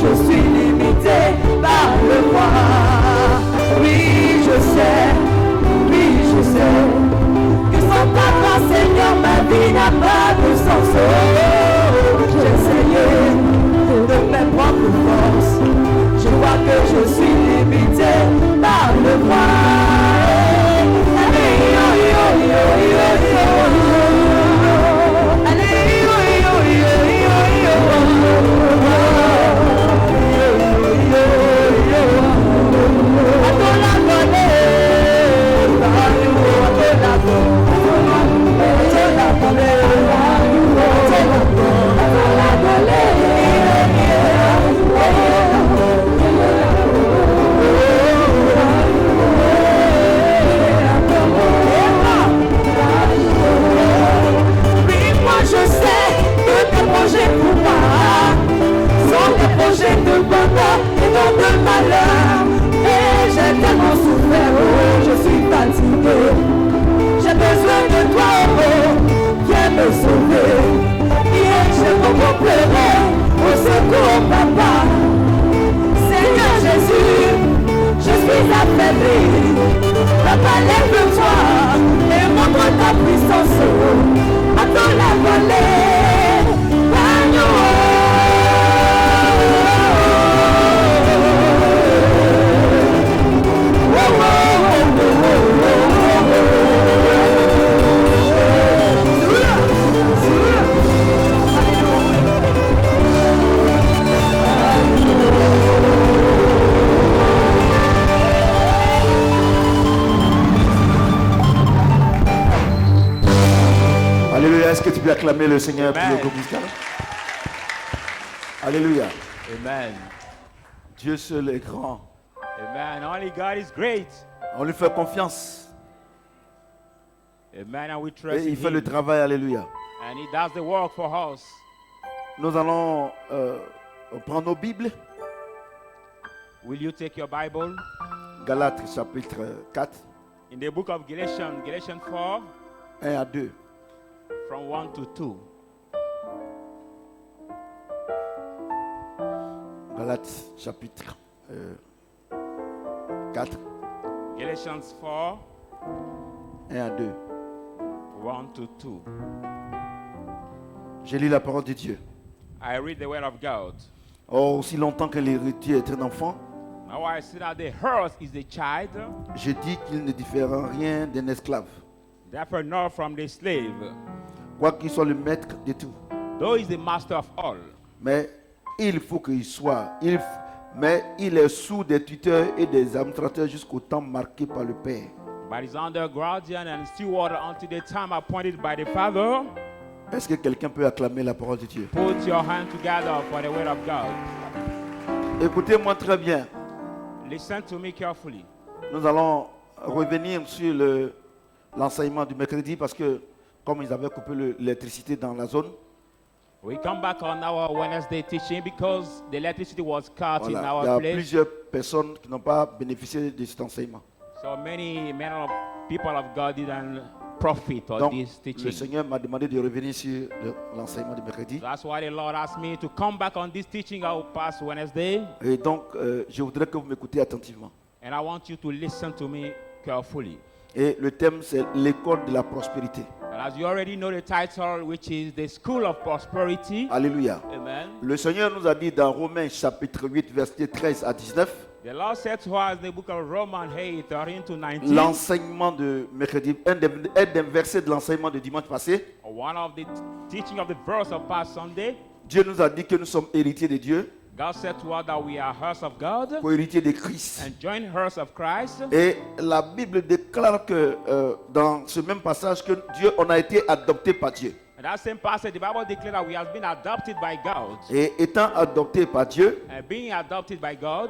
je suis limité par le moi. Oui, je sais que sans ta grâce, Seigneur, ma vie n'a pas de sens. Oh, j'ai essayé de mes propres forces. Je vois que je suis limité par le moi. Acclamer le Seigneur pour le groupe musical. Alléluia. Amen. Dieu seul est grand. Amen. Only God is great. On lui fait confiance. Amen. And we trust Et il in fait him. le travail. Alléluia. And he does the work for us. Nous allons prendre nos Bibles. Will you take your Bible? Galates chapitre 4. In the book of Galatians 4, 1 à 2. from 1 to 2. Galates chapitre 4. Galatians 4, 1 à 2. 1 to 2. Je lis la parole de Dieu. I read the word of God. Or, aussi longtemps que l'héritier est un enfant, Now I see that the earth is the child, je dis qu'il ne diffère en rien d'un esclave, therefore not from the slave, quoiqu'il soit le maître de tout. though he is the master of all. Mais il faut qu'il soit, mais il est sous des tuteurs et des administrateurs jusqu'au temps marqué par le Père. But is under guardian and steward until the time appointed by the Father. Est-ce que quelqu'un peut acclamer la parole de Dieu? Put your hand together for the word of God. Écoutez-moi très bien. Listen to me carefully. Nous allons revenir sur l'enseignement du mercredi parce que comme ils avaient coupé l'électricité dans la zone, We come back on our Wednesday teaching because the electricity was cut in voilà, il y our a place. plusieurs personnes qui n'ont pas bénéficié de cet enseignement. So many people of God didn't profit of Donc, this le teaching. Seigneur m'a demandé de revenir sur l'enseignement du mercredi. That's why the Lord asked me to come back on this teaching our past Wednesday. Et donc, je voudrais que vous m'écoutiez attentivement. And I want you to listen to me carefully. Et le thème, c'est l'école de la prospérité. And as you already know the title, which is the School of Prosperity. Alléluia. Amen. Le Seigneur nous a dit dans Romains chapitre 8, versets 13 à 19, The Lord said to us in the book of Romans 8, 13 to 19. l'enseignement de mercredi, un des versets de l'enseignement de dimanche passé, One of the teaching of the verse of past Sunday. Dieu nous a dit que nous sommes héritiers de Dieu, God said to us that we are heirs of God co-héritiers de Christ. and joint heirs of Christ. Et la Bible déclare que dans ce même passage que Dieu, on a été adopté par Dieu. And that same passage, the Bible declares that we have been adopted by God. Et étant adopté par Dieu, And being adopted by God,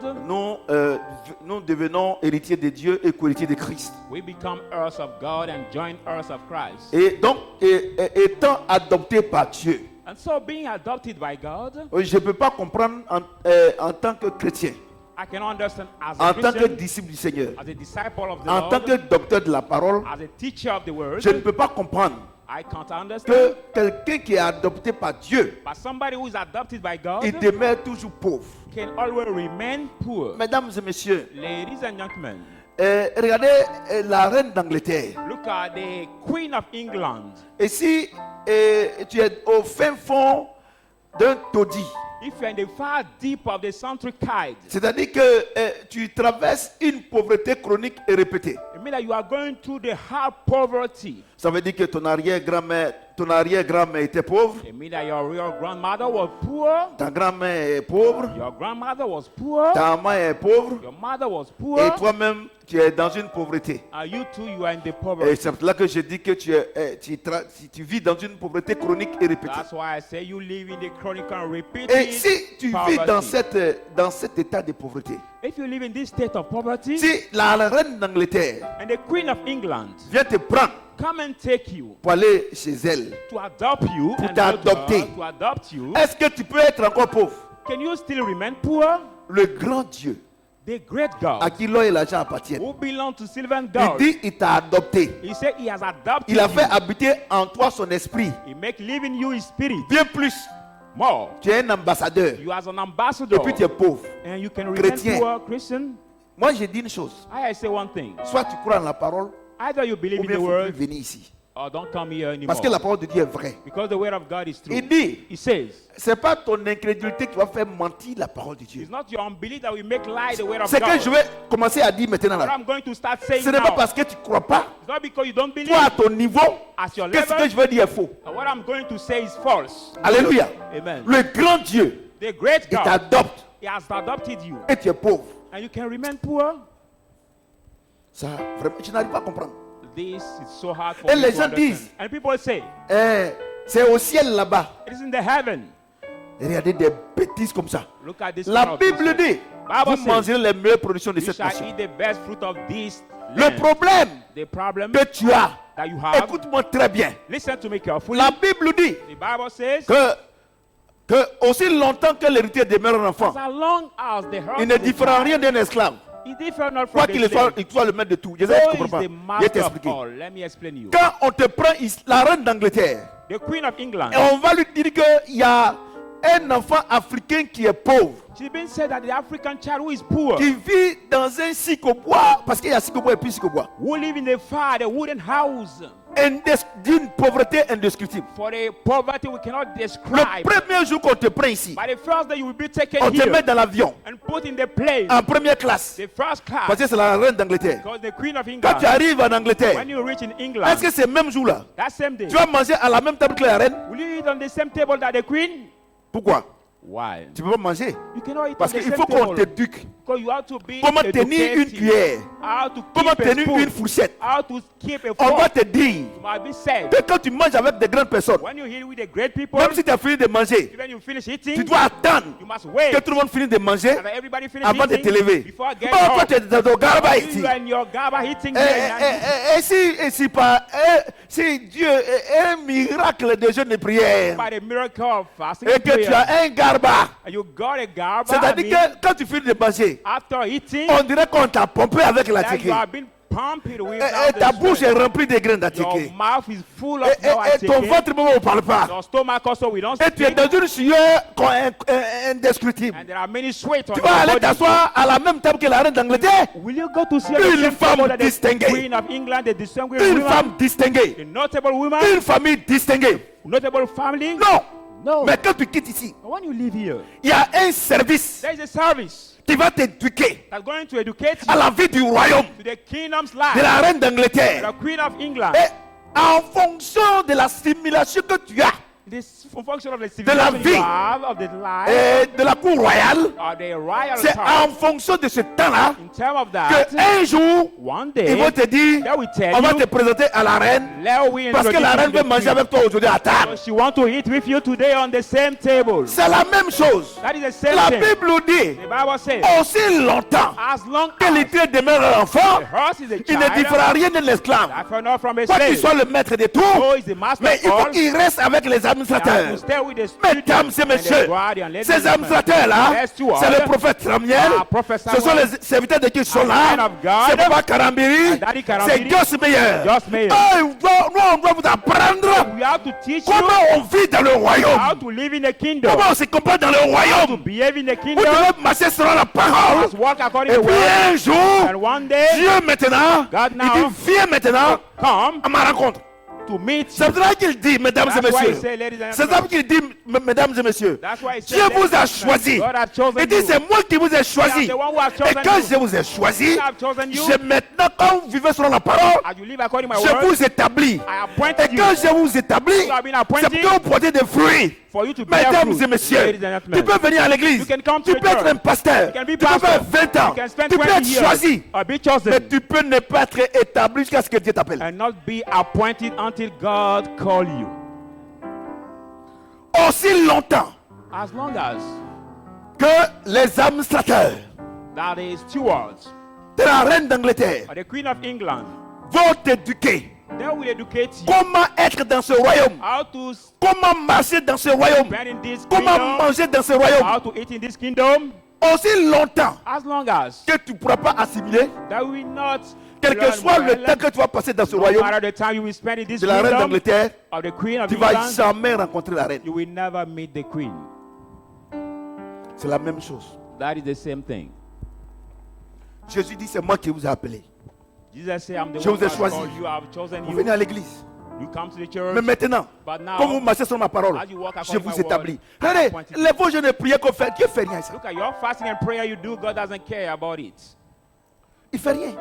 nous devenons héritiers de Dieu et co-héritiers de Christ. we become heirs of God and joint heirs of Christ. Et donc, étant adopté par Dieu, And so being adopted by God, je ne peux pas comprendre en tant que chrétien, I can understand as en a tant que Christian, disciple du Seigneur, as a disciple of the en tant Lord, que docteur de la parole, as a teacher of the word, je ne peux pas comprendre I can't understand. que quelqu'un qui est adopté par Dieu, But somebody who is adopted by God il demeure toujours pauvre. can always remain poor. Mesdames et messieurs, Ladies and gentlemen, regardez la reine d'Angleterre. look at the Queen of England. Et si tu es au fin fond d'un taudis, If you're in the far deep of the centric tide, c'est-à-dire que tu traverses une pauvreté chronique et répétée. it means that you are going through the hard poverty. Ça veut dire que ton arrière-grand-mère était pauvre, It means that your real grandmother was poor, ta grand-mère est pauvre, your grandmother was poor, ta maman est pauvre, your mother was poor, et toi-même, tu es dans une pauvreté. and you too, you are in the Et poverty. c'est là que je dis que tu vis dans une pauvreté chronique et répétée. That's why I say you live in the chronic and Et repeated si tu vis poverty. dans cet état de pauvreté, If you live in this state of poverty, si la reine d'Angleterre and the Queen of England vient te prendre come and take you pour aller chez elle, to adopt you Pour and t'adopter. to adopt you, est-ce que tu peux être encore pauvre? can you still remain poor? Le grand Dieu The great à God qui l'or et l'argent appartiennent, who belongs to silver and il gold, dit il t'a adopté. he said he has adopted Il a fait you. habiter en toi son esprit. He make live in you his spirit Bien plus, more. tu es un ambassadeur You as an et ambassador, puis tu es pauvre. and you can remain chrétien. poor, Christian. Moi, j'ai dit une chose. I say one thing: Soit tu crois en la parole, either you believe ou in bien the il ne faut plus word, venir ici. or don't come here anymore. Parce que la parole de Dieu est vraie. Because the word of God is true. Il dit, He says, c'est pas ton incrédulité qui va faire mentir la parole de Dieu. it's not your unbelief that will make lie the word of C'est que God. je vais commencer à dire maintenant What là. I'm going to start saying Ce n'est pas now, parce que tu ne crois pas, it's not because you don't believe toi à ton niveau, at your que ce que level, je vais dire est faux. and what I'm going to say is false. Alléluia. Amen. Le grand Dieu, The great il God, t'adopte he has adopted you, et tu es pauvre. and you can remain poor. Ça, vraiment, je n'arrive pas à comprendre. This is so hard for Et me les to gens understand. disent, And people say, C'est au ciel là-bas. it is in the heaven. Regardez des bêtises comme ça. Look at this. La kind of Bible person. dit, Bible vous says, mangerez les meilleures productions de you cette shall nation. eat the best fruit of this Le land. problème The problem que tu as, that you have, écoute-moi très bien. listen to me carefully. La Bible dit The Bible says, que aussi longtemps que l'héritier demeure un enfant, as long as the il ne heart diffère rien d'un esclave. is different not Quoi from qu'il the soit, slave. il soit le maître de tout. Je sais, So tu is comprends the pas. Je vais master of t'expliquer. all. Let me explain you. Quand on te prend la reine d'Angleterre, The Queen of England, et on va lui dire qu'il y a un enfant africain qui est pauvre, she's been said that the African child who is poor, qui vit dans un psychobois, parce qu'il y a psychobois et puis psychobois, who live in the fire, the wooden house, d'une pauvreté indescriptible. for the poverty we cannot Le describe. premier jour qu'on te prend ici, By the first day you will be taken on te met here dans l'avion, and put in the place, en première classe, the first parce class, que c'est la reine d'Angleterre. because the Queen of Quand England, tu arrives en Angleterre, when you reach in est-ce England, que ce même jour-là, that same day, tu vas manger à la même table que la reine? will you eat on the same table that the Queen? Pourquoi? Why? Tu peux pas manger. You cannot eat Parce on the qu'il same faut qu'on table. t'éduque. Because you have to be Comment tenir une educated. cuillère? How to Comment keep a tenir spoon. une fourchette? How to keep a On va fork. te dire You must be said. que quand tu manges avec des grandes personnes, When you eat with the great people, même si tu as fini de manger, when you finish tu eating, dois attendre you must wait que tout le monde finisse de manger until everybody finish avant de eating te lever. before I get Oh, toi, up. tu es dans ton garba ici. You and your gaba eating Et there. si Dieu est un miracle de jeûne et prière By the miracle of fasting et and que tu prayer, as un garba, and you got a gaba, c'est-à-dire que quand tu finis de manger, after eating, on dirait qu'on t'a pompé avec la that you ticket. have been pumped with Et ta bouche est remplie de graines your d'atiqué. mouth is full of Et ton ventre même ne parle pas. Your stomach also we don't Et tu es speak. dans une sueur indescriptible. And there are many sweat on Tu your vas aller body. t'asseoir à la même table que la reine d'Angleterre. Will you go to see Une the same femme table that the distinguée. Queen of England, the distinguished Une woman, femme distinguée. a notable woman, Une famille distinguée. notable family? Non. No. Mais quand tu quittes ici, But when you live here, il y a un service there is a service qui va t'éduquer that's going to educate à you la vie du royaume to the kingdom's de life. la reine d'Angleterre. The Queen of England. Et en fonction de la simulation que tu as This function of the la civilization vie. you have, of the life, et de la cour royale, of the royal c'est power. en fonction de ce temps-là In terms of that, qu'un jour, one ils day, vont te dire, they will tell on va you, te présenter à la reine let we parce que la reine introduce you veut to the manger queen. avec toi aujourd'hui à table. So she want to eat with you today on the same table. C'est la même chose. That is the same La thing. Bible dit, The Bible says, aussi longtemps as long que as l'Éternel demeure un enfant, the horse is a il ne child, diffère rien d'un esclave. differ not from a Quoi qu'il slave. soit le maître de tout, So is the master mais il of faut all. qu'il reste avec les administrateurs. to stay with the Mesdames students et and the messieurs, guardian, ladies ces and gentlemen. administrateurs-là, Yes, you are. c'est le prophète Samuel, Prophet ce sont Samuel, les serviteurs de Dieu qui sont and the là, man of God, c'est Papa Karambiri, and Daddy c'est Karambiri, Joss Meyer. Joss Meyer. Nous, on doit vous apprendre We have to teach you comment on vit dans le how royaume, to live in the kingdom, comment on se comporte dans le how to royaume. behave in the Vous kingdom, devez marcher selon la parole. must walk according Et to the puis word. un jour, And one day, Dieu maintenant, God il now dit viens maintenant come à ma rencontre. to meet C'est you. pour ça qu'il dit, mesdames et That's why he messieurs. said, ladies and C'est ça gentlemen. qu'il dit, mesdames et messieurs. That's why he said, Dieu ladies vous and a gentlemen, choisi. God has chosen Il dit, you. c'est moi qui vous ai choisi. I'm the one who has Et chosen quand you. je vous ai choisi, I have chosen you. j'ai maintenant, quand vous vivez selon la parole, As you live according to my je word, vous établis. I Et appointed you quand je vous établis, You have been c'est appointed pour que vous portez des fruits. for you to bear Mesdames fruit. et messieurs, Ladies and tu gentlemen, peux venir à l'église, You can come tu to peux the être church. un pasteur, You can be tu peux pastor. faire 20 ans, You can spend tu peux 20 être years choisi, or be chosen mais tu peux ne pas être établi jusqu'à ce que Dieu t'appelle. and not be appointed until God call you. Aussi longtemps As long as que les administrateurs that is stewards de la reine d'Angleterre or the Queen of England, vont t'éduquer. they will educate you Comment être dans ce royaume? how to Comment marcher dans ce royaume? spend in this Comment kingdom, manger dans ce royaume? how to eat in this kingdom, Aussi longtemps as long as que tu ne pourras pas assimiler, that will not quel que learn soit le well, temps que tu vas passer dans ce no royaume matter the time you will spend in this de la reine kingdom d'Angleterre, of the Queen of tu vas England, jamais rencontrer la reine. you will never meet the Queen. C'est la même chose. That is the same thing. Jésus dit, c'est moi qui vous ai appelé. Jesus said, I'm the Je one vous ai who has choisi. called you, I have chosen Vous you. venez à l'église. You come to the church, Mais maintenant, but now, comme vous marchez sur ma parole, as you walk je according to vous my établis. word, Regardez, appointed les vos jeûnes et prières qu'on fait, Dieu fait rien ça. look at your fasting and prayer you do, God doesn't care about it. Il fait rien.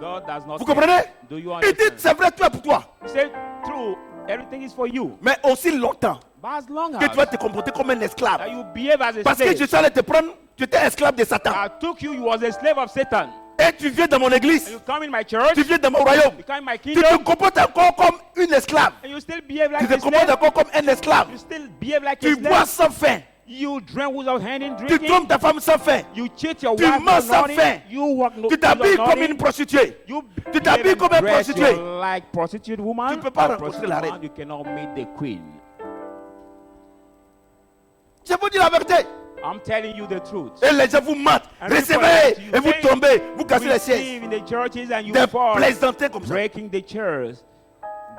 God does not Vous care. comprenez? Do you Il dit, understand? c'est vrai, tout est pour toi. He said, true, everything is for you. Mais aussi longtemps But as long que tu vas as te comporter comme un esclave. that you behave as a Parce que slave, je suis allé te prendre, tu étais esclave de Satan. I took you, you was a slave of Satan. Et tu viens dans mon église, And you come in my church, tu viens dans mon royaume. you come in my Tu te kingdom, comportes encore comme une esclave. and you still behave Tu like te a comportes slave. encore comme un esclave. You still behave like Tu a bois slave. sans faim. You drink without handing Tu drinking. trompes ta femme sans faim. You cheat your Tu wife manges for sans nothing. faim. You work no, Tu t'habilles without comme nothing. une prostituée. You Tu t'habilles behave comme and un dress prostitué. you like prostitute woman. Tu peux pas or rencontrer la prostitute reine. woman, you cannot meet the queen. Je vous dis la vérité. I'm telling you the truth. Et les gens vous mentent, And recevez, people, et vous you tombez, vous cassez les receive sièges. in the churches and you Des fall, plaisantés comme ça. breaking the chairs.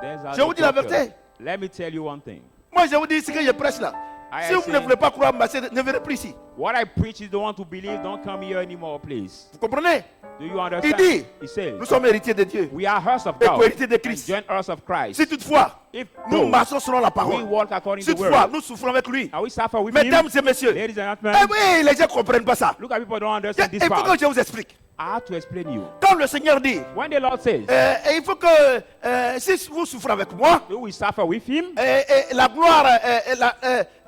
There's Je vous dis la other vérité. Let me tell you one thing. Moi, je vous dis ce que je prêche là. I Si vous say- ne voulez pas croire, ne venez plus ici. What I preach is the one to believe. Don't come here anymore, please. Vous comprenez? Do you understand? Il dit, He says, nous sommes héritiers de Dieu. we are heirs of Et God co-héritiers de and Christ. joint heirs of Christ. Si toutefois, If nous though marchons selon la we parole, walk according si to the toutefois, word, nous souffrons avec lui. and we suffer with Mesdames him, et messieurs, ladies and eh gentlemen, oui, les gens ne comprennent pas ça. look at people don't understand this Il faut part. que je vous explique. I have to explain you. Quand le Seigneur dit, When the Lord says, il faut que si vous souffrez avec moi, we will suffer with him, la gloire,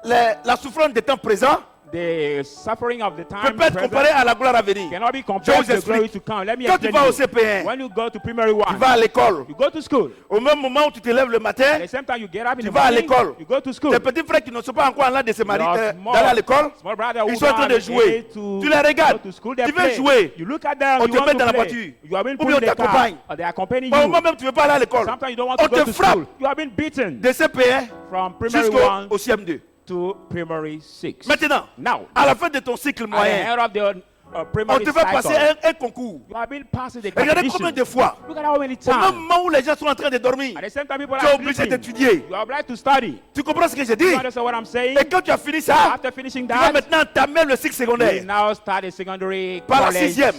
la souffrance des temps présents the suffering of the ne time peut pas être present comparée à la gloire à venir. cannot be Je compared vous to the glory explique. to come. Let me Quand tu explain vas au you. CP1, When you go to primary tu one, vas à l'école. you go to school. Au même moment où tu te lèves le matin, At the same time you get up in tu the vas à morning, l'école. you go to school. Tes petits frères qui ne sont pas encore en train de se marier, Your d'aller à l'école, small brother ils who sont en train de are jouer. able to Tu les regardes. go to school, they Tu veux play. jouer. You look at them, On you te want met to dans la play. voiture. You have been Ou put bien in on the car, t'accompagne. or they accompany Au you. moment même tu ne veux pas aller à l'école, Sometimes you don't want on to go te to frappe school. You have been beaten de CP1 from primary one jusqu'au CM2. to primary 6. Maintenant, Now, à la fin de ton cycle at the moyen, end of the on primary te fait passer cycle, un concours. you have been passing the Regardez competition. combien de fois, Look at how many au times. même moment où les gens sont en train de dormir, At the same time, people tu es are obligé sleeping. d'étudier. You are obliged to study. Tu comprends ce que je dis? You understand what I'm saying? Et quand tu as fini ça, After finishing tu vas that, maintenant entamer le cycle you secondaire. now start a secondary Par la college. sixième.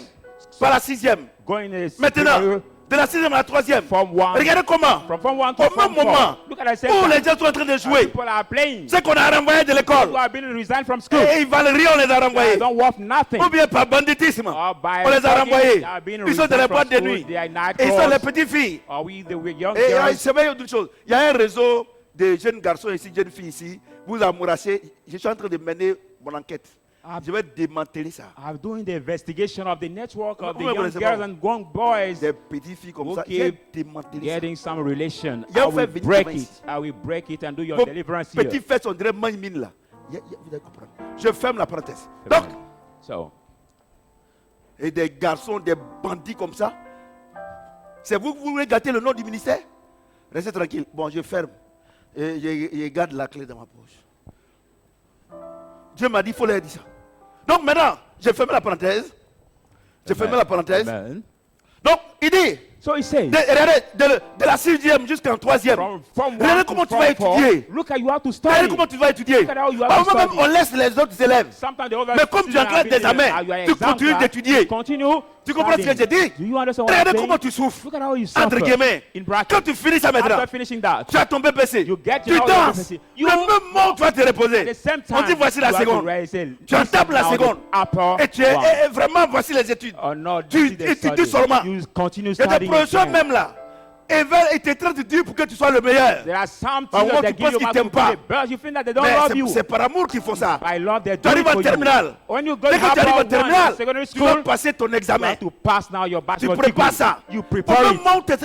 Par la sixième. Going in a Maintenant, secondary de la sixième à la troisième. from one. Regardez comment. From form 1 to Au même form 4. moment Look at the same où time. les gens sont en train de And jouer, people are playing. c'est qu'on a renvoyé de People l'école. have been resigned from school. Et ils valent rien, on les a They renvoyés. don't worth nothing. Ou bien par banditisme. Or by On les a thugging, renvoyés. they have been Ils sont dans les resigned boîtes from de school. nuit. They are night Et ils sont les calls. petites filles. Are we the young Et girls? c'est vrai, une chose. Il y a un réseau de jeunes garçons ici, jeunes filles ici. Vous amourachez. Je suis en train de mener mon enquête. Je vais démanteler ça. I'm doing the investigation of the network of the Comment young vous girls savez? and young boys Des petites filles comme ça. Okay. Je vais démanteler ça. getting some relation. Il y a I un will fait break venir it. I will break it and do your Vos deliverance here. petites fesses, on dirait mine là. Vous allez comprendre. Je ferme la parenthèse. Donc, So, et des garçons, des bandits comme ça. C'est vous que vous voulez gâter le nom du ministère? Restez tranquille. Bon, je ferme. Et je garde la clé dans ma poche. Dieu m'a dit, il faut leur dire ça. Donc maintenant, j'ai fermé la parenthèse. J'ai fermé la parenthèse. Amen. Donc, il dit, So he says, regardez, de la 6e jusqu'en 3e. Regardez comment tu vas étudier. Look at you have to Regardez study. comment tu vas étudier. Look at how you have Parfois to même, study. on laisse les autres élèves. Sometimes the other Mais comme tu students enclenches have des been there, examens, your tu exam continues class, d'étudier. Continue. Tu comprends ce que j'ai dit? Do you understand what I'm Regardez saying? comment tu souffres. Look at how you Entre suffer. guillemets. In brackets. Quand tu finis ça maintenant, After finishing that, tu as ton BPC. you get Tu your danses. BPC. Le même moment où tu vas te at reposer. the same time, On dit voici la you have to seconde. raise it. Tu entapes la Now the seconde. upper Et tu es one. et vraiment voici les études. Or not, Tu this is the étudies study. seulement. You continue Il y a des studying professeurs again. même là. Ils veulent être très durs pour que tu sois le meilleur. There are some Par teachers moment, that tu give penses you qu'ils marks t'aiment to play, pas. but you think that they don't Mais love you. c'est par amour qu'ils font ça. I love their Tu arrives en for you. terminale. When you go Dès que tu arrives en to terminale, secondary tu vas school, passer ton you examen. have to pass now your Tu bachelor prépares degree. ça. You Au prepare même it. moment où tes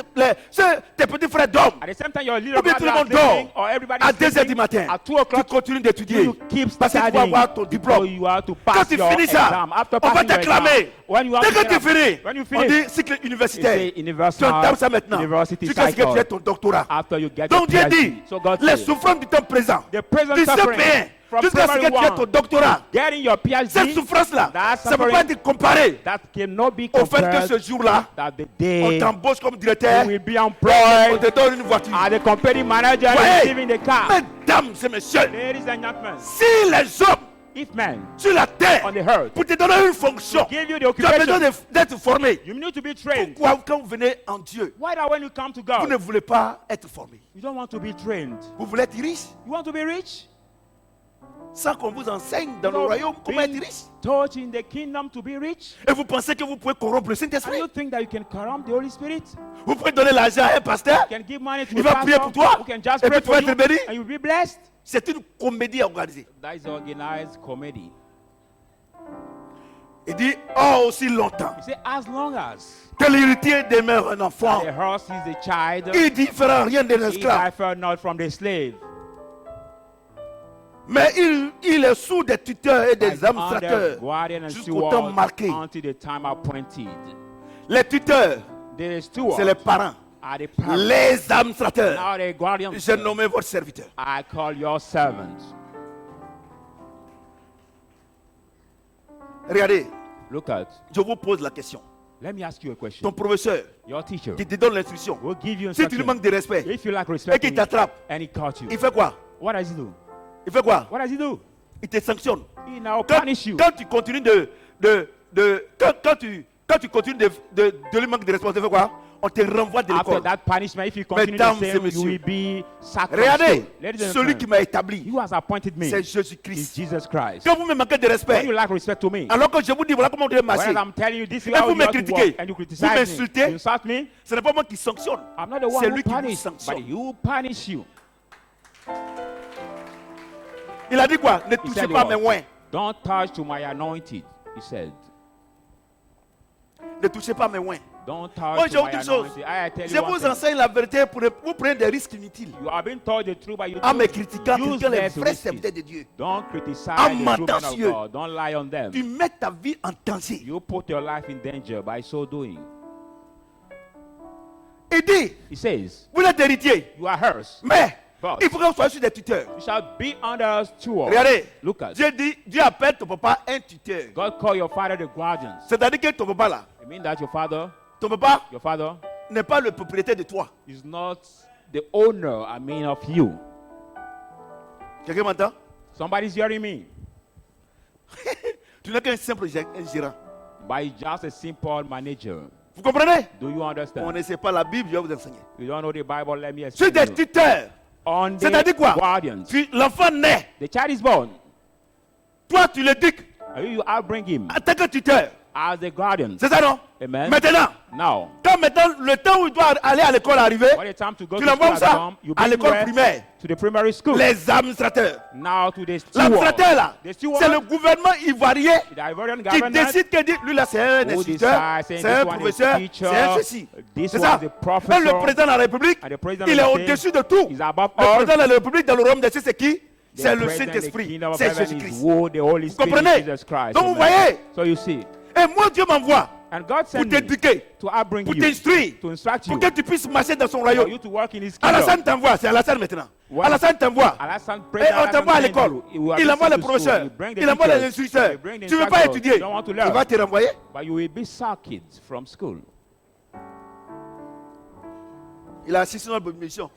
petits frères dorment, At the same time, your little ou bien tout le brother monde is sleeping, dort, or everybody à is 2h du sleeping, matin, at 2 tu o'clock, continues d'étudier. you keep Parce que tu vas studying. avoir ton So diplôme. you have to Quand pass tu your finis ça, exam. After on va passing your exam, t'acclamer. when you have Dès to que get tu up, finis, when you on finish, dit cycle it's universitaire. a Tu universal entames ça maintenant. university Jusqu'à ce que tu cycle. aies ton doctorat. After you get Donc your Dieu dit, PhD. So God les says, souffrances du temps présent, the present du suffering CP1, from jusqu'à ce que primary tu aies ton one, doctorat. getting your PhD, Cette souffrance-là, that ça ne peut pas suffering, être comparé that cannot be au fait que compared ce jour-là, that the on day t'embauche comme directeur, you will be on employed te donne une voiture. as the company manager Ouais. receiving the car. Mesdames et messieurs, Ladies and gentlemen, si les hommes if men sur la terre, on the earth pour te donner une fonction, give you the tu as besoin occupation, d'être formé. you need to be trained. Pourquoi, quand vous venez en Dieu, Why that when you come to vous ne God, voulez pas être formé? you don't want to be trained? Vous voulez être riche You want to be rich? sans qu'on vous enseigne dans le You royaume comment être being riche? taught in the kingdom to be rich? Et vous pensez que vous pouvez corrompre le And Saint-Esprit? you think that you can corrupt the Holy Spirit? Vous pouvez donner l'argent à un pasteur? You can give money to Il a va prier pastor pour toi, who can just et pray puis tu for vas you être béni. and you'll be blessed. C'est une comédie organisée. That is organized comedy. Il dit, oh, aussi longtemps You say, as long as que l'héritier demeure un enfant, the horse is the child, il diffère rien de he l'esclave. differ not from the slave. Mais il est sous des tuteurs et des But under administrateurs guardian and jusqu'au temps steward marqué. until the time appointed. Les tuteurs, The steward c'est les parents. are the parents. Les administrateurs, Now the guardians, j'ai nommé votre serviteur. I call your servants. Regardez, Look at, je vous pose la question. let me ask you a question. Ton professeur Your teacher qui te donne l'instruction, will give you si tu lui instruction. manques de respect If you lack et respect qu'il in it, t'attrape, and he caught you, il fait quoi? what does he do? Il fait quoi? What does he do? Il te sanctionne. He now Quand, punish you. quand tu continues quand tu continues de lui manquer de respect, il fait quoi? On te renvoie de After l'école. that punishment, if you continue Mesdames the et same, you messieurs, will be sacked. Regardez, Ladies and celui qui gentlemen, m'a établi, who has appointed me c'est is Jésus-Christ. Jesus Christ. Quand vous me manquez de When respect, you lack respect to me, alors que je vous dis voilà comment vous devez marcher, whereas I'm telling you this is Et how vous you me have to critiquez, walk, and you vous criticize me, m'insultez, you insult me, ce n'est pas moi qui sanctionne, I'm not the one c'est who lui qui vous punish, sanctionne. but you punish you. Il a dit quoi? Ne He touchez said pas what? mes oins. Don't touch to my anointed, he said. Ne touchez pas mes oins. Don't Moi, touch j'ai to my autre chose. anointed. I tell Je you one vous thing. enseigne la vérité pour vous prendre des risques inutiles. You have been told the truth, but you En me choose critiquant, critiquant les useless vrais risks. serviteurs de Dieu. Don't criticize En the true men of mentencieux. God. Don't lie on them. Tu mets ta vie en danger. You put your life in danger by so doing. Il dit, He says, vous êtes héritier, you are hers. mais But il faut que vous soyez sur des tuteurs. you shall be under a steward. Regardez, Look at. Dieu appelle ton papa un tuteur. God call your father the guardians. C'est-à-dire que ton papa là, It means that your father n'est pas le propriétaire de toi. is not the owner, of you. Quelqu'un m'entend? Somebody's hearing me. Tu n'es qu'un simple gérant. By just a simple manager. Vous comprenez? Do you On understand? ne sait pas la Bible, je vais vous enseigner. You don't know the Bible, let me Sur explain. des you. tuteurs, On c'est-à-dire the quoi? guardians. L'enfant naît, The child is born. toi tu l'éduques And you outbring him en tant que tuteur. as the guardian. C'est ça non? Amen. Maintenant, Now, quand maintenant le temps où il doit aller à l'école arrivé, when the time to go tu to school l'envoies has ça come, you à bring l'école him primaire. to the primary school. Les administrateurs. Now to the steward. L'administrateur là, The steward, c'est le gouvernement ivoirien the Ivorian qui government, décide que dit, lui là c'est un who instituteur, decides, saying c'est un this one is professeur, teacher, c'est un ceci. this C'est one ça. is a Même professor, le président de la République, and the president il est of the au-dessus de tout. is above Le all. président de la République dans le royaume de Dieu, c'est qui? The C'est le president, the Saint-Esprit, kingdom of c'est heaven is Jésus-Christ. who the Holy Vous Spirit, comprenez? Jesus Christ. Donc vous Amen. voyez, So you see, et moi Dieu m'envoie and God pour sent me t'éduquer, to upbring pour you, t'instruire, to instruct pour you, que tu puisses marcher dans son for royaume. you to work in His kingdom. Alassane t'envoie, c'est Alassane maintenant. When Alassane t'envoie. Alassane Et President on t'envoie à send l'école. you, you are Il envoie sent les to professeurs. school, you bring the Il envoie les teachers, instructeurs. you bring the Tu ne veux pas instructors, étudier. you don't want to Il learn. va te renvoyer. But you will be sacked from school. Il a assisté à notre bénédiction.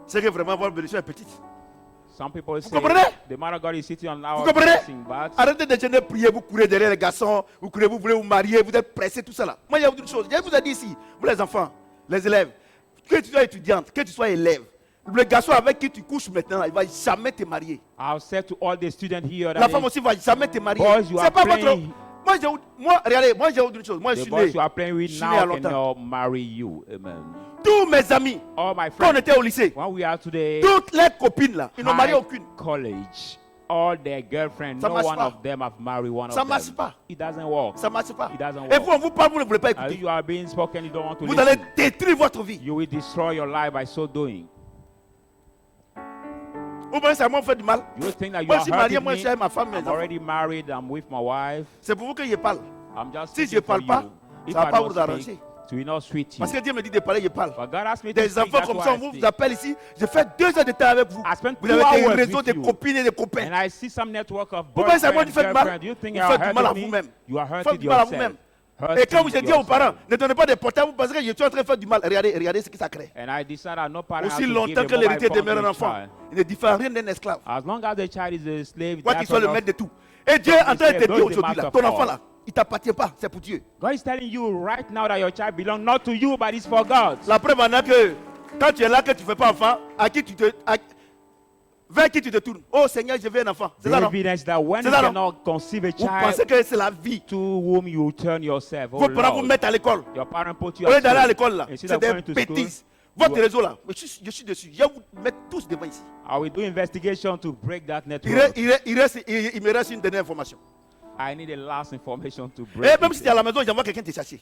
C'est que vraiment votre bénédiction est petite. Some people say comprenez? the man of God is sitting on Vous our comprenez? blessing, but Arrêtez de gêner, prier, vous courez derrière les garçons, vous courez, vous voulez vous marier, vous êtes pressés, tout ça là. Moi, il y a une chose. Je vous ai dit ici, vous les enfants, les élèves, que tu sois étudiante, que tu sois élève, le garçon avec qui tu couches maintenant, il ne va jamais te marier. I've said to all the students here La that femme aussi ne va jamais te marier. boys, you C'est are pas votre. playing- Regardez, moi j'ai une chose. Moi je the suis boys né. you are playing with Je suis né à now longtemps. cannot marry you. Amen. Tous mes amis, All my quand on friends, était au lycée, when we are today, toutes les copines là, ils n'ont marié high aucune. college, all their girlfriends, Ça no marche one pas. of them have married one Ça of marche them. pas. It doesn't work. Ça ne marche pas. It doesn't Et work. vous, on vous parle, vous ne voulez pas As écouter. you are being spoken, you don't want to Vous allez listen. détruire votre vie. You will destroy your life by so doing. Vous pensez que moi me fait du mal? You think that you Moi are je suis marié, hurting moi me? je suis avec ma femme, mes I'm enfants. already married. I'm with my wife. C'est pour vous que je parle. I'm just Si speaking je parle for pas, you. ça If va I pas don't vous arranger. speak, it will not sweet you. Parce que Dieu me dit de parler, je parle. But God asked me to Des speak. enfants That's comme why ça, I on vous speak. appelle ici. Je fais 2 heures de temps avec vous. I spent Vous 2 avez des hours réseaux with de you. copines et de copains. And I see some network of Vous pensez à moi, boyfriend, tu fais du mal? girlfriend. You think Vous you are faites du mal à hurting me? vous-même. You are Vous faites hurting du mal à yourself. vous-même. Et Hurting quand vous dites aux yourself. parents, ne donnez pas des portables, vous pensez que je suis en train de faire du mal. Regardez ce que ça crée. And I decided I'm not parent Aussi to give longtemps a que l'héritier mobile phone demeure un to a enfant, child. il ne diffère rien d'un esclave. As long as the child is a slave, Quoi qu'il that's soit le enough. maître de tout. Et Dieu est en train de te Those dire the aujourd'hui, là, master ton of enfant all. là, il ne t'appartient pas, c'est pour Dieu. God is telling you right now that your child belongs not to you, but it's for God. La preuve en est que quand tu es là, que tu ne fais pas enfant, vers qui tu te tournes? Oh Seigneur, je veux un enfant. C'est The ça non? evidence that when C'est you ça, non? cannot conceive a Vous pensez child que c'est la vie. to whom you turn yourself, oh Vos parents vous Lord. mettent à l'école. Your parent put you Au lieu at d'aller à school. l'école là, Instead c'est of des going to school, bêtises. Votre you- réseau là, je suis dessus. Je vais vous mettre tous devant ici. I will do investigation to break that Il network. me reste une dernière information. I need a last information to Et break même it. si tu es à la maison, j'envoie quelqu'un te chercher.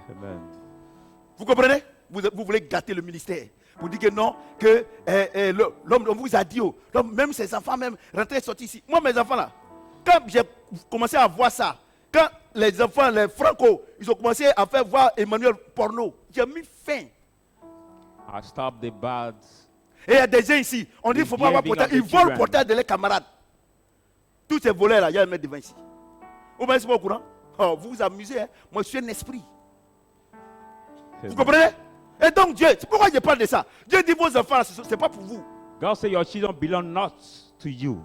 Amen. Vous comprenez? Vous voulez gâter le ministère. Vous dites que non, que l'homme, on vous a dit, oh, l'homme, même ses enfants, même rentrer et sortir ici. Moi, mes enfants là, quand j'ai commencé à voir ça, quand les enfants, les franco, ils ont commencé à faire voir Emmanuel porno, j'ai mis fin. I stop the bad. Et il y a des gens ici, on dit qu'il ne faut pas avoir Behaving portable. of Ils the volent le children. portable de leurs camarades. Tous ces voleurs là, il y a les mettre devant ici. Vous ne pas au courant? Oh, vous vous amusez, hein? Moi je suis un esprit. Vous comprenez? Et donc Dieu, c'est pourquoi je parle de ça. Dieu dit vos enfants, ce n'est pas pour vous. God said your children belong not to you.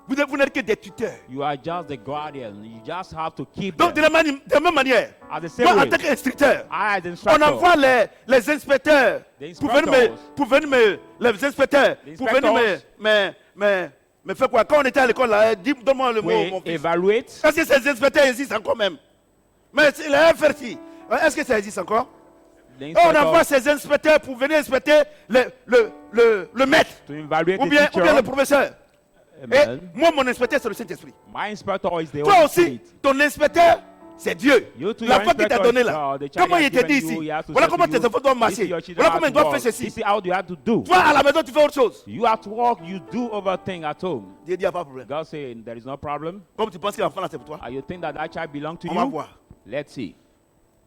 Vous n'êtes que des tuteurs. You are just the guardian. You just have to keep Donc de them. la même manière, At the moi same en way, tant qu'instructeur, I as on instructor, envoie les inspecteurs The pour venir me, inspectors. les inspecteurs The pour venir inspectors. me faire quoi? Quand on était à l'école là, donne-moi le mot, we mon fils. evaluate. Est-ce que ces inspecteurs existent encore même? Mais c'est les FRC, est-ce que ça existe encore? The Et on envoie inspector ces inspecteurs pour venir inspecter le maître to evaluate ou the bien teacher. le professeur. Et Amen. moi, mon inspecteur, c'est le Saint-Esprit. My inspector is the Toi Holy aussi, Spirit. ton inspecteur, c'est Dieu. You too, La your foi qu'il t'a inspector donnée is là. God. The child Comment he il has t'a dit given you, ici? he has to Voilà say comment to tes you, enfants doivent this marcher. is your children Voilà have comment to ils doivent walk. faire ceci. This is how you have to do. Toi, à la maison, tu fais autre chose. You have to work, you do overthink at home. Dieu dit, il n'y a pas de problème. God said there is no problem. Comme tu penses que l'enfant là, c'est pour toi. And you think that that child belongs to On va you? voir. Let's see.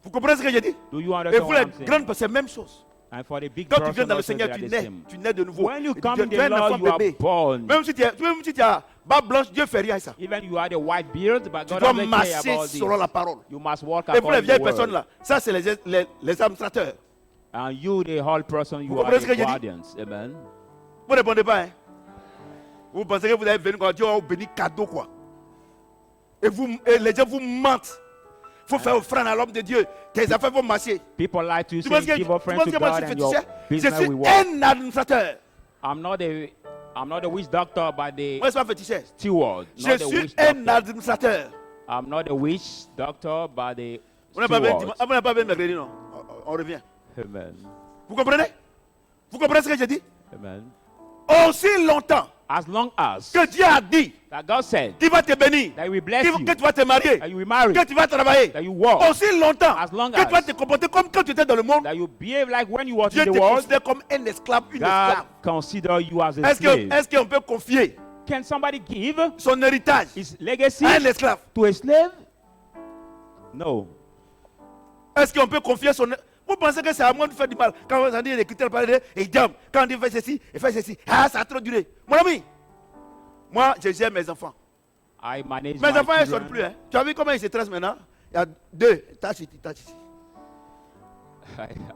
Vous comprenez ce que j'ai dit? Do you Et understand vous, what les I'm saying? grandes, c'est la même chose. And for the big Quand tu person viens dans le also, Seigneur, they are tu the nais. same. Tu nais de nouveau. When you Et come tu in the es un enfant Lord, you are bébé. born. Même si tu as barbe blanche, Dieu fait rien à ça. Even you had a white beard, but Tu God dois doesn't care marcher about this. selon la parole. You must walk Et pour les according to vieilles the personnes word. là, ça c'est les administrateurs. And you, the whole person, you Vous are comprenez ce the que j'ai dit? guardians. Amen. Vous ne répondez pas, hein? Vous pensez que vous allez venir quand Dieu va vous bénir cadeau, quoi. Et les gens vous mentent. Il faut faire offrande à l'homme de Dieu. Tes affaires vont marcher. People like to Tu penses say, que, give tu offering penses to que moi je God suis and your féticheur? Je business suis will walk. un administrateur. I'm not a witch doctor, but the Moi je suis pas féticheur. steward. Je Not the suis witch un doctor. administrateur. I'm not a witch doctor, but the On n'a pas steward. bien mercredi, non. On revient. Amen. Vous comprenez? Vous comprenez ce que j'ai dit? Amen. Aussi longtemps As long as que Dieu a dit that God said qu'il va te bénir, that He will bless you, que tu vas te marier, that you will marry, que tu vas travailler, that you walk, aussi longtemps As long que tu vas as- te comporter comme quand tu étais dans le monde, that you behave like when you were Dieu in te the world, considère comme un esclave, une God esclave. consider you as a slave. Est-ce qu'on peut confier Can somebody give son héritage his legacy à un esclave? to a slave? No. Est-ce qu'on peut confier son... Vous pensez que c'est à moi de faire du mal. Quand on dit les critères, et dame, quand on dit fais ceci, et fais ceci, ah, ça a trop duré. Mon ami, moi, je gère mes enfants. I manage Mes my enfants, ils ne children. sortent plus. Hein. Tu as vu comment ils se stressent maintenant? Il y a 2 tâches ici, tâches ici.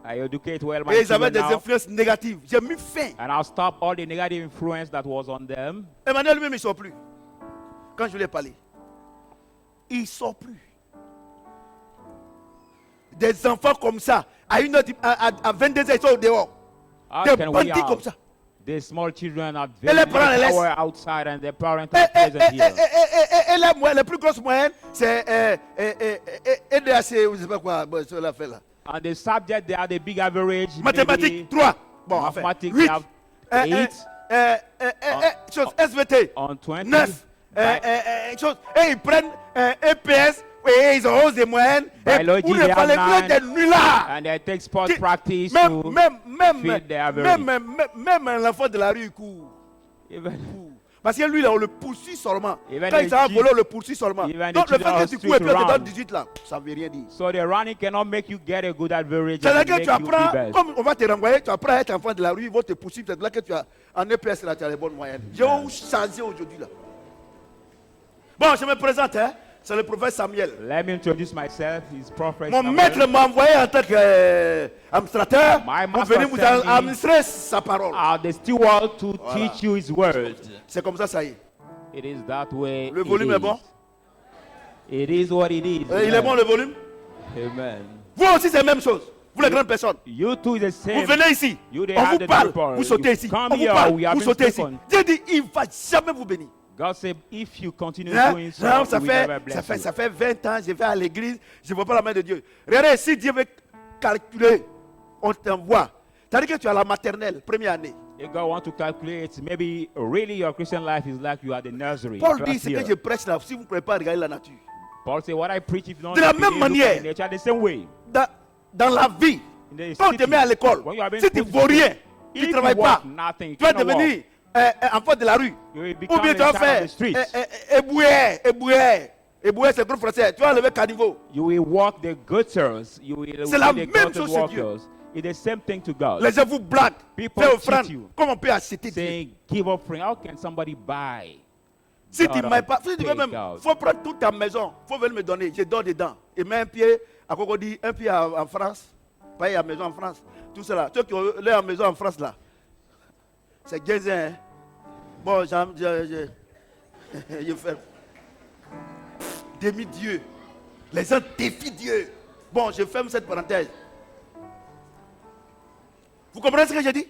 I educate well my Et ils avaient children des now, influences négatives. J'ai mis fin. and I'll stop all the negative influence that was on them. Emmanuel lui-même, il ne sort plus. Quand je lui ai parlé, il ne sort plus. Des enfants comme ça, à 22 h, ils sont au dehors. How Des can we bandits have comme ça. the small children at Et les parents les laissent. hour outside and their parents Et, are present here? la plus grosse moyenne, c'est EDAC, ou je ne sais pas quoi, bon, ça l'a fait là. On the subject, they are the big average. Mathématiques, 3. Bon, enfin, Mathematics, 8. they have 8 Chose, SVT, on 20. 9. Chose, et ils prennent EPS, et ils ont hausse des moyennes. Et Biology, pour ne they pas les have mettre des nuls là. And they take sport practice Même, to même, feed the average. même l'enfant de la rue, il court. Even, Parce que lui, là, on le poursuit seulement. Even Quand il the s'en va chil- voler, on le poursuit seulement. even Donc, the le fait children que on tu cours et puis street tu donnes run. 18 là, ça ne veut rien dire. so the running cannot make you get a good average. C'est-à-dire and que make tu you be apprends, best. comme on va te renvoyer, tu apprends à être enfant de la rue, ils vont te poursuivre. C'est là que tu as, en EPS, là, tu as les bonnes moyennes. J'ai changé aujourd'hui là. Bon, je me présente, hein. C'est le prophète Samuel. Let me introduce myself. He's prophet. Mon Samuel. maître m'a envoyé en tant qu'administrateur My pour master venir vous sent me- administrer sa parole. The steward to teach you his word. C'est comme ça y est. It is that way. Le it volume est is. bon. It is what it is. Il est bon le volume. Amen. Vous aussi, c'est la même chose. Vous, les grandes personnes. You too is the same. Vous venez ici, You, they on have vous the parle, people. vous sautez You ici. come On vous here, parle, we have vous been sautez ici. spoken. Dieu dit, il ne va jamais vous bénir. God said, if you continue Hein? doing so, Non, we never bless you. ça fait 20 ans, je vais à l'église, je ne vois pas la main de Dieu. Regardez, si Dieu veut calculer, on t'envoie. C'est-à-dire que tu as la maternelle, première année. If God wants to calculate, maybe really your Christian life is like you are the nursery. Paul first dit, ce year. que je prêche là, si vous ne pouvez pas regarder la nature. Paul said, what I preach, if you don't De la begin même to look manière. at nature the same way. Dans la vie, In the quand on te city, met à l'école, when you are being si tu ne put vaux to rien, school, tu if ne travailles you pas, work nothing, tu vas cannot devenir enfant de la rue. You will Ou become bien a tu vas child of faire the streets. éboueur, c'est gros français. Tu vas lever caniveau. You will walk the gutters. You will C'est la be the même gutter chose chez Dieu. walkers. It's the same thing to God. Les gens vous blaguent. People Fais cheat offrande. you. Comment on peut acheter Dieu? Saying, give offering. How can somebody buy? Si God tu ne m'aimes pas, si tu veux pay même, God. faut prendre toute ta maison. Faut venir me donner. Je dors dedans. Et mets un pied à Cocody, un pied en France. Pas à la maison en France. Tout cela. Ceux qui ont leur maison en France là. C'est 15 ans. Hein? Bon, je fais. Demi-dieu. Les gens défient Dieu. Bon, je ferme cette parenthèse. Vous comprenez ce que j'ai dit?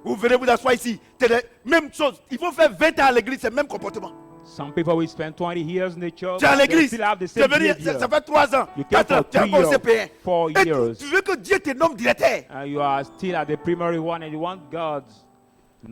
Vous venez vous asseoir ici. C'est la même chose. Il faut faire 20 ans à l'église, c'est le même comportement. Some people will spend 20 years in the church. Tu es à they l'église. still have the Tu es same venu, behavior. ça fait 3 ans, You came 4 ans, for tu es 3 encore au years, CPN. 4 Et years. tu veux que Dieu te nomme directeur. And you are still at the primary one and you want God to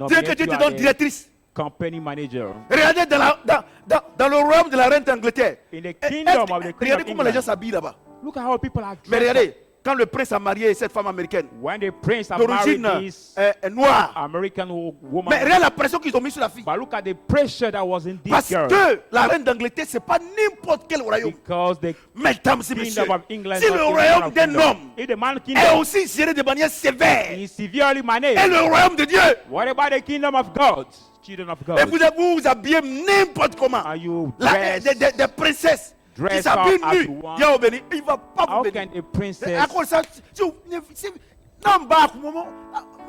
Dieu que nominate Dieu you te as donne the directrice. company manager. Regardez dans le royaume de la reine d'Angleterre. In the kingdom of the Queen Regardez of comment les gens England. s'habillent là-bas. Look at how people are Mais dressed. regardez, quand le prince a marié cette femme américaine, When the prince have married d'origine this noire. American woman. Mais regarde la pression qu'ils ont mise sur la fille. But look at the pressure that was in this Parce girl. que la reine d'Angleterre, c'est pas n'importe quel royaume. Because the Mesdames et messieurs, kingdom of England si is le not the royaume kingdom of d'un kingdom. homme If the man est kingdom aussi géré de manière sévère, is severely managed, et le royaume de Dieu, what about the kingdom of God? Children of et God. vous habillez n'importe comment, Are you des dressed? princesses qui Dress s'habillent up as nues, you want. Dieu vous bénit, il ne va pas vous How bénir. can a princess? À cause de ça, non, bah, moment,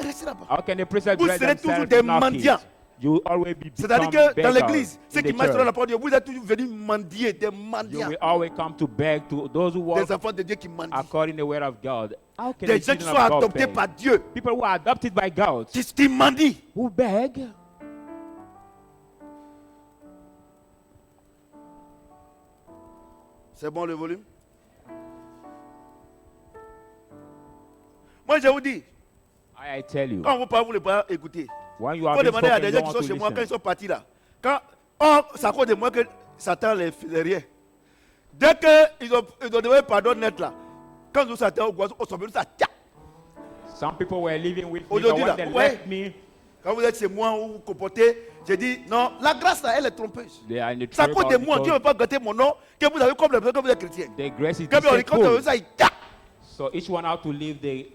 restez là-bas. How can a princess Vous dress serez toujours themselves des naked? mendiants. You will always be C'est-à-dire become que dans beggars l'église, ceux in qui the marchent sur la church. parole de Dieu, vous êtes toujours venus mendier, des You mendiants, will always come to beg to those who walk des enfants de Dieu qui mendient. according to the word of God. How can Des the gens qui children sont of God adoptés beg? par Dieu, People who are adopted by God qui mendient. who beg. C'est bon le volume? Moi je vous dis, I tell you, quand on vous parle, vous ne pouvez pas écouter. when you Il are faut being demander à spoken, des you gens qui don't sont chez want moi to quand ils listen. sont partis là. Quand c'est à cause de moi que Satan les faisait rien. Dès qu'ils ont demandé pardon net là, quand nous Satan au goisson, on s'en ça tcha. Some people were living with me, but Aujourd'hui, when là, they ouais. left me, Quand vous êtes chez moi ou vous compotez, j'ai dit non, la grâce là, elle est trompeuse. they are in the C'est à trouble cause de moi, Dieu ne because veut pas gâter mon nom, que vous avez comme l'impression que vous êtes chrétien. the grace is Quand on dit deceitful. ça, il tcha. So each one how to live the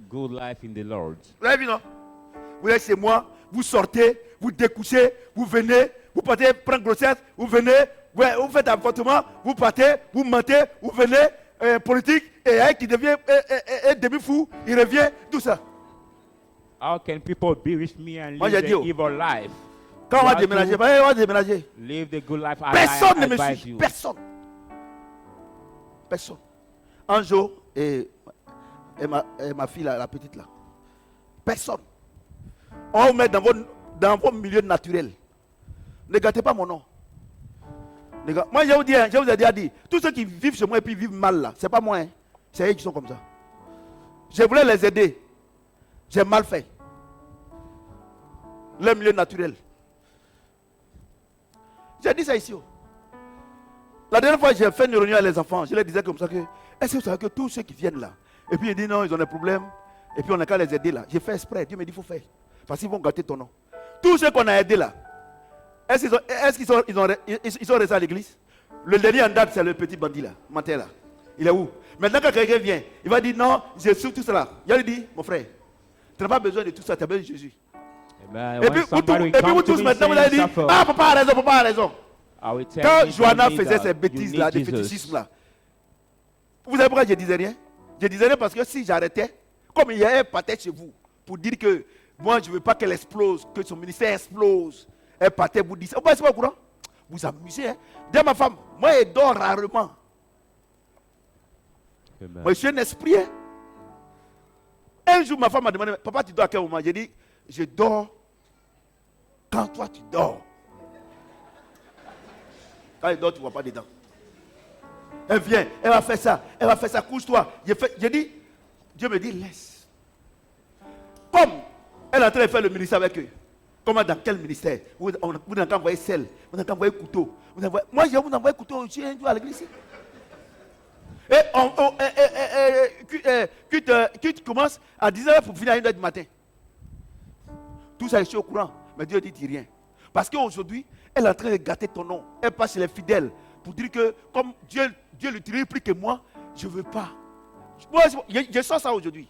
good life in the Lord. Vous avez vu, non? Vous êtes chez moi, vous sortez, vous découchez, vous venez, vous partez prendre grossesse, vous venez, vous faites avortement, vous partez, vous mentez, vous venez, politique, et un qui devient demi-fou, il revient, tout ça. How can people be with me and Moi, live j'ai dit, the evil life? Quand on va You have déménager, to on va déménager. Live the good life. Personne I ne me advise suit. you. Personne. Personne. Un jour, et ma fille, là, la petite là. Personne. On va vous mettre dans vos milieux naturels. Ne gâtez pas mon nom. Moi, je vous ai déjà dit, tous ceux qui vivent chez moi et puis vivent mal là, c'est pas moi. Hein. C'est eux qui sont comme ça. Je voulais les aider. J'ai mal fait. Le milieu naturel. J'ai dit ça ici. Oh. La dernière fois, j'ai fait une réunion avec les enfants. Je leur disais comme ça que, est-ce que vous savez que tous ceux qui viennent là, et puis ils disent non, ils ont des problèmes, et puis on n'a qu'à les aider là. J'ai fait exprès. Dieu me dit, il faut faire. Parce qu'ils vont gâter ton nom. Tous ceux qu'on a aidés là, est-ce qu'ils sont restés à l'église? Le dernier en date, c'est le petit bandit là, menteur là. Il est où? Maintenant, quand quelqu'un vient, il va dire non, j'ai su tout cela. Il lui dit, mon frère, tu n'as pas besoin de tout ça, tu as besoin de Jésus. Et puis vous tous maintenant, vous avez dit, ah, papa a raison, papa a raison. Quand Johanna faisait ces bêtises là, des fétichismes là, vous savez pourquoi je disais rien? Je disais rien parce que si j'arrêtais, comme il y a un patate chez vous, pour dire que moi je ne veux pas qu'elle explose, que son ministère explose, un patate vous dit ça. Vous ne pas au courant? Vous amusez, hein? Dis à ma femme, moi je dors rarement. Moi je suis un esprit. Hein? Un jour ma femme m'a demandé, papa tu dors à quel moment? J'ai dit, je dors quand toi tu dors. Quand il dort, tu ne vois pas dedans. Elle vient, elle va faire ça, couche-toi. J'ai dit, Dieu me dit, laisse. Comme elle est en train de faire le ministère avec eux. Comment, dans quel ministère? Vous n'avez qu'à envoyer sel, vous n'avez qu'à envoyer couteau. Moi, je vous envoie couteau aussi un jour à l'église. Et tu commences à 10h pour finir à 1h du matin. Tout ça, je suis au courant. Mais Dieu dit rien. Parce qu'aujourd'hui, elle est en train de gâter ton nom. Elle passe chez les fidèles pour dire que comme Dieu l'utilise plus que moi, je ne veux pas. Moi, je sens ça aujourd'hui.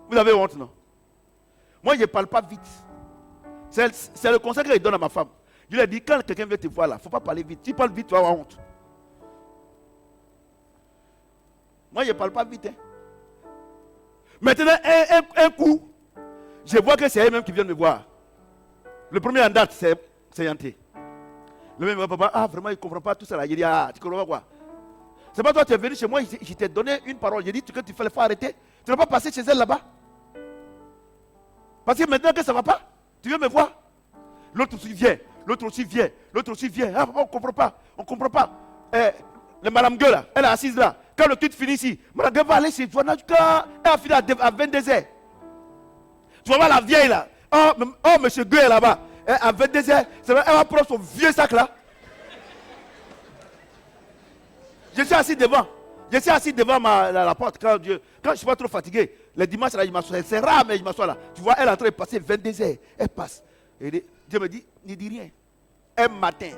Vous avez honte, non? Moi, je ne parle pas vite. C'est le conseil que je donne à ma femme. Je lui ai dit, quand quelqu'un vient te voir là, il ne faut pas parler vite. Si tu parles vite, tu vas avoir honte. Moi, je ne parle pas vite. Hein. Maintenant, un coup, je vois que c'est eux-mêmes qui viennent me voir. Le premier en date, c'est Yanté. Le même papa, ah vraiment, il ne comprend pas tout ça là. Il dit, ah, tu comprends pas quoi? C'est pas toi, tu es venu chez moi, je t'ai donné une parole. J'ai dit que tu fais le faut arrêter. Tu ne vas pas passer chez elle là-bas. Parce que maintenant que ça ne va pas, tu viens me voir. L'autre aussi vient, l'autre aussi vient, l'autre aussi vient. Ah, papa, on ne comprend pas, on ne comprend pas. Le madame gueule là, elle est assise là. Quand le culte finit ici, madame gueule va aller chez Joanna. Elle a fini à 22h. Tu vas voir la vieille là. Oh, monsieur Gueux est là-bas. À 22h, elle va prendre son vieux sac là. Je suis assis devant. Je suis assis devant la porte quand je ne suis pas trop fatigué. Les dimanches là, je m'assois. C'est rare, mais je m'assois là. Tu vois, elle est en train de passer 22h. Elle passe. Et Dieu me dit, ne dis rien. Un matin.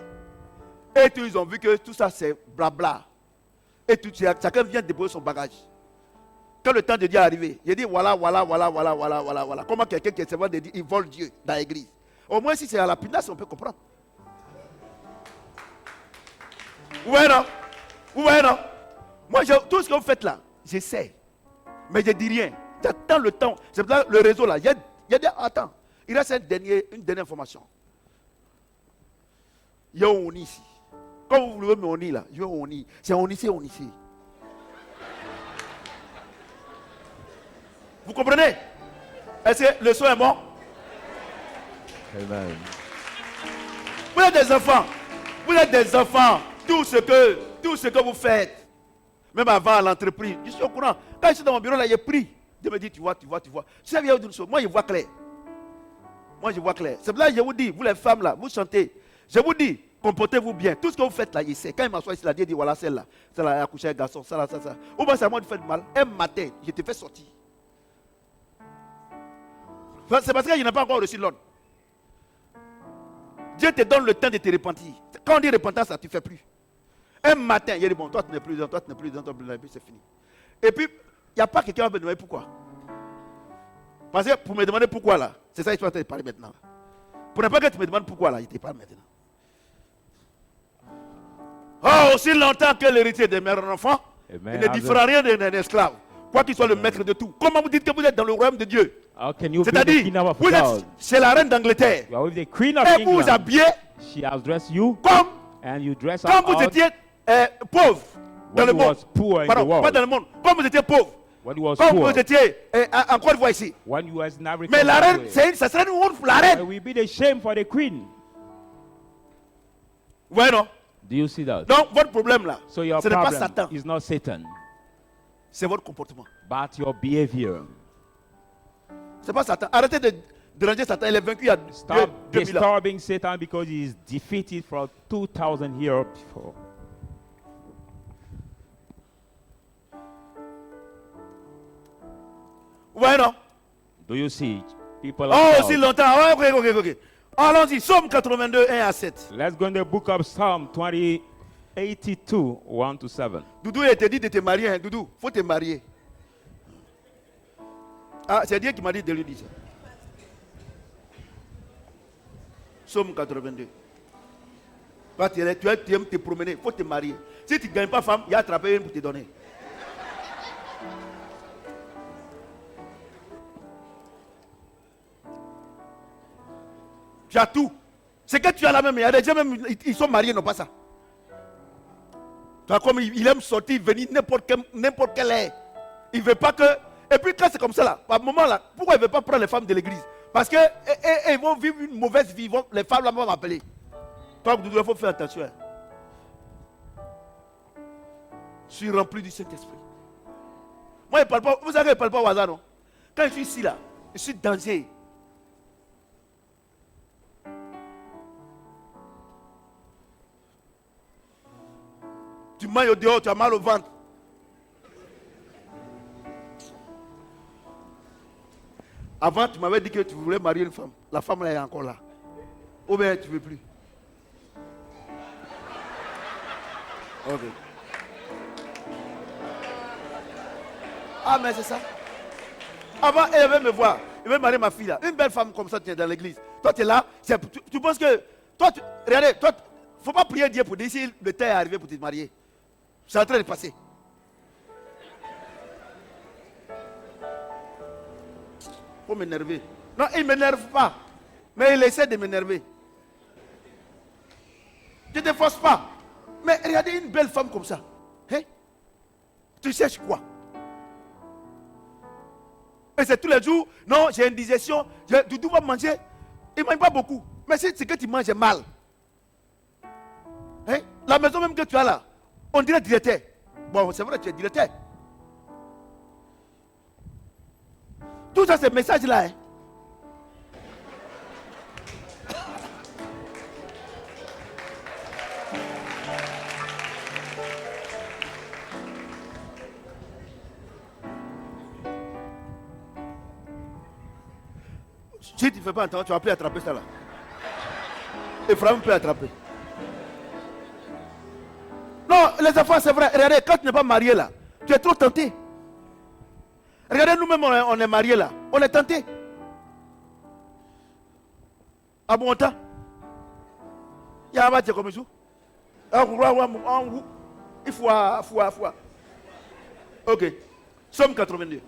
Et tous ils ont vu que tout ça c'est blabla. Et chacun vient déposer son bagage. Quand le temps de Dieu est arrivé, j'ai dit voilà. Comment quelqu'un qui est servant de Dieu, il vole Dieu dans l'église. Au moins si c'est à la pinasse, on peut comprendre. Vous voyez non? Moi, tout ce que vous faites là, j'essaie. Mais je ne dis rien. J'attends le temps. C'est pour ça le réseau là. Attends. Il reste une dernière information. Il y a un Oni ici. Quand vous voulez me Oni là, il y a un Oni. C'est un Oni ici. Vous comprenez? Est-ce que le son est bon? Amen. Vous êtes des enfants. Tout ce que vous faites, même avant l'entreprise, je suis au courant. Quand je suis dans mon bureau là, j'ai pris. Dieu me dit, tu vois. Tu sais bien une chose, moi je vois clair. C'est pour ça que je vous dis, vous les femmes là, vous chantez. Je vous dis, comportez-vous bien. Tout ce que vous faites là, il sait. Quand il m'assoit ici, Dieu dit, voilà celle-là. Celle-là, elle a accouché un garçon, ça. Ou bien c'est à moi de faire du mal. Un matin, je te fais sortir. C'est parce que je n'ai pas encore reçu l'ordre. Dieu te donne le temps de te repentir. Quand on dit repentance, ça tu ne fais plus. Un matin, il a dit, bon, toi tu n'es plus dedans, toi tu n'es plus dedans, et puis c'est fini. Et puis, il n'y a pas quelqu'un qui va me demander pourquoi. Parce que pour me demander pourquoi là, c'est ça que tu vas te parler maintenant. Là. Pour ne pas que tu me demandes pourquoi là, il te parle maintenant. Oh, aussi longtemps que l'héritier demeure un enfant, il ne diffère rien d'un esclave. Quoi qu'il soit le maître de tout. Comment vous dites que vous êtes dans le royaume de Dieu? C'est-à-dire, vous êtes chez la reine d'Angleterre. Et vous vous habillez comme quand vous étiez pauvre dans le monde. Pardon, pas dans le monde. Comme vous étiez pauvre. Comme vous étiez en Côte d'Ivoire ici. Mais la reine, ça serait une honte pour la reine. It will be the shame for the queen. Ouais, non? Do you see that? Donc, votre problème là, So your ce n'est pas problem Satan, is not Satan, c'est votre comportement. but your behavior. C'est pas Satan. Arrêtez de déranger Satan. Il est vaincu il y a Stop 2000 ans. disturbing Satan because he is defeated for 2,000 years before. Ouais, non? Do you see people? Oh, of aussi God? longtemps. Ouais, ok. Allons-y. Somme 82, 1 à 7. Let's go in the book of Psalm 82, 1 to 7. Doudou, il t'a dit de te marier. Hein. Doudou, faut te marier. Ah, c'est Dieu qui m'a dit de lui dire ça. Somme 82. Tu aimes te promener, il faut te marier. Si tu ne gagnes pas femme, il y a attrapé une pour te donner. Tu as tout. C'est que tu as la même. Il y a des gens même, ils sont mariés, non pas ça. Tu vois, comme il aime sortir, venir n'importe quelle heure. Il ne veut pas que. Et puis quand c'est comme ça là, à un moment là, pourquoi il ne veut pas prendre les femmes de l'église? Parce qu'ils vont vivre une mauvaise vie. Les femmes là vont m'appeler. Donc il faut faire attention. Je suis rempli du Saint-Esprit. Moi, je ne parle pas. Vous savez, je ne parle pas au hasard, non? Quand je suis ici là, je suis danger. Tu manges au dehors, tu as mal au ventre. Avant, tu m'avais dit que tu voulais marier une femme. La femme là est encore là. Ou bien tu ne veux plus. Ok. Ah, mais c'est ça. Avant, elle veut me voir. Elle veut marier ma fille là. Une belle femme comme ça, tu es dans l'église. Toi, tu es là. Tu penses que. Regardez, toi, il ne faut pas prier Dieu pour dire si le temps est arrivé pour te marier. C'est en train de passer. Il faut m'énerver. Non, il ne m'énerve pas. Mais il essaie de m'énerver. Tu ne te forces pas. Mais regardez une belle femme comme ça. Hein? Tu cherches quoi? Et c'est tous les jours. Non, j'ai une digestion. Doudou va manger. Il ne mange pas beaucoup. Mais c'est ce que tu manges mal. Hein? La maison même que tu as là, on dirait directeur. Bon, c'est vrai, tu es directeur. Tout ça, c'est message là. Hein? Si tu ne fais pas entendre, tu vas plus attraper ça là. Et Ephraim peut attraper. Non, les enfants, c'est vrai. Regardez, quand tu n'es pas marié là, tu es trop tenté. Regardez, nous-mêmes, on est mariés là. On est tenté. À bon temps. Il y a un match comme ça. Il faut. Ok. Somme 82.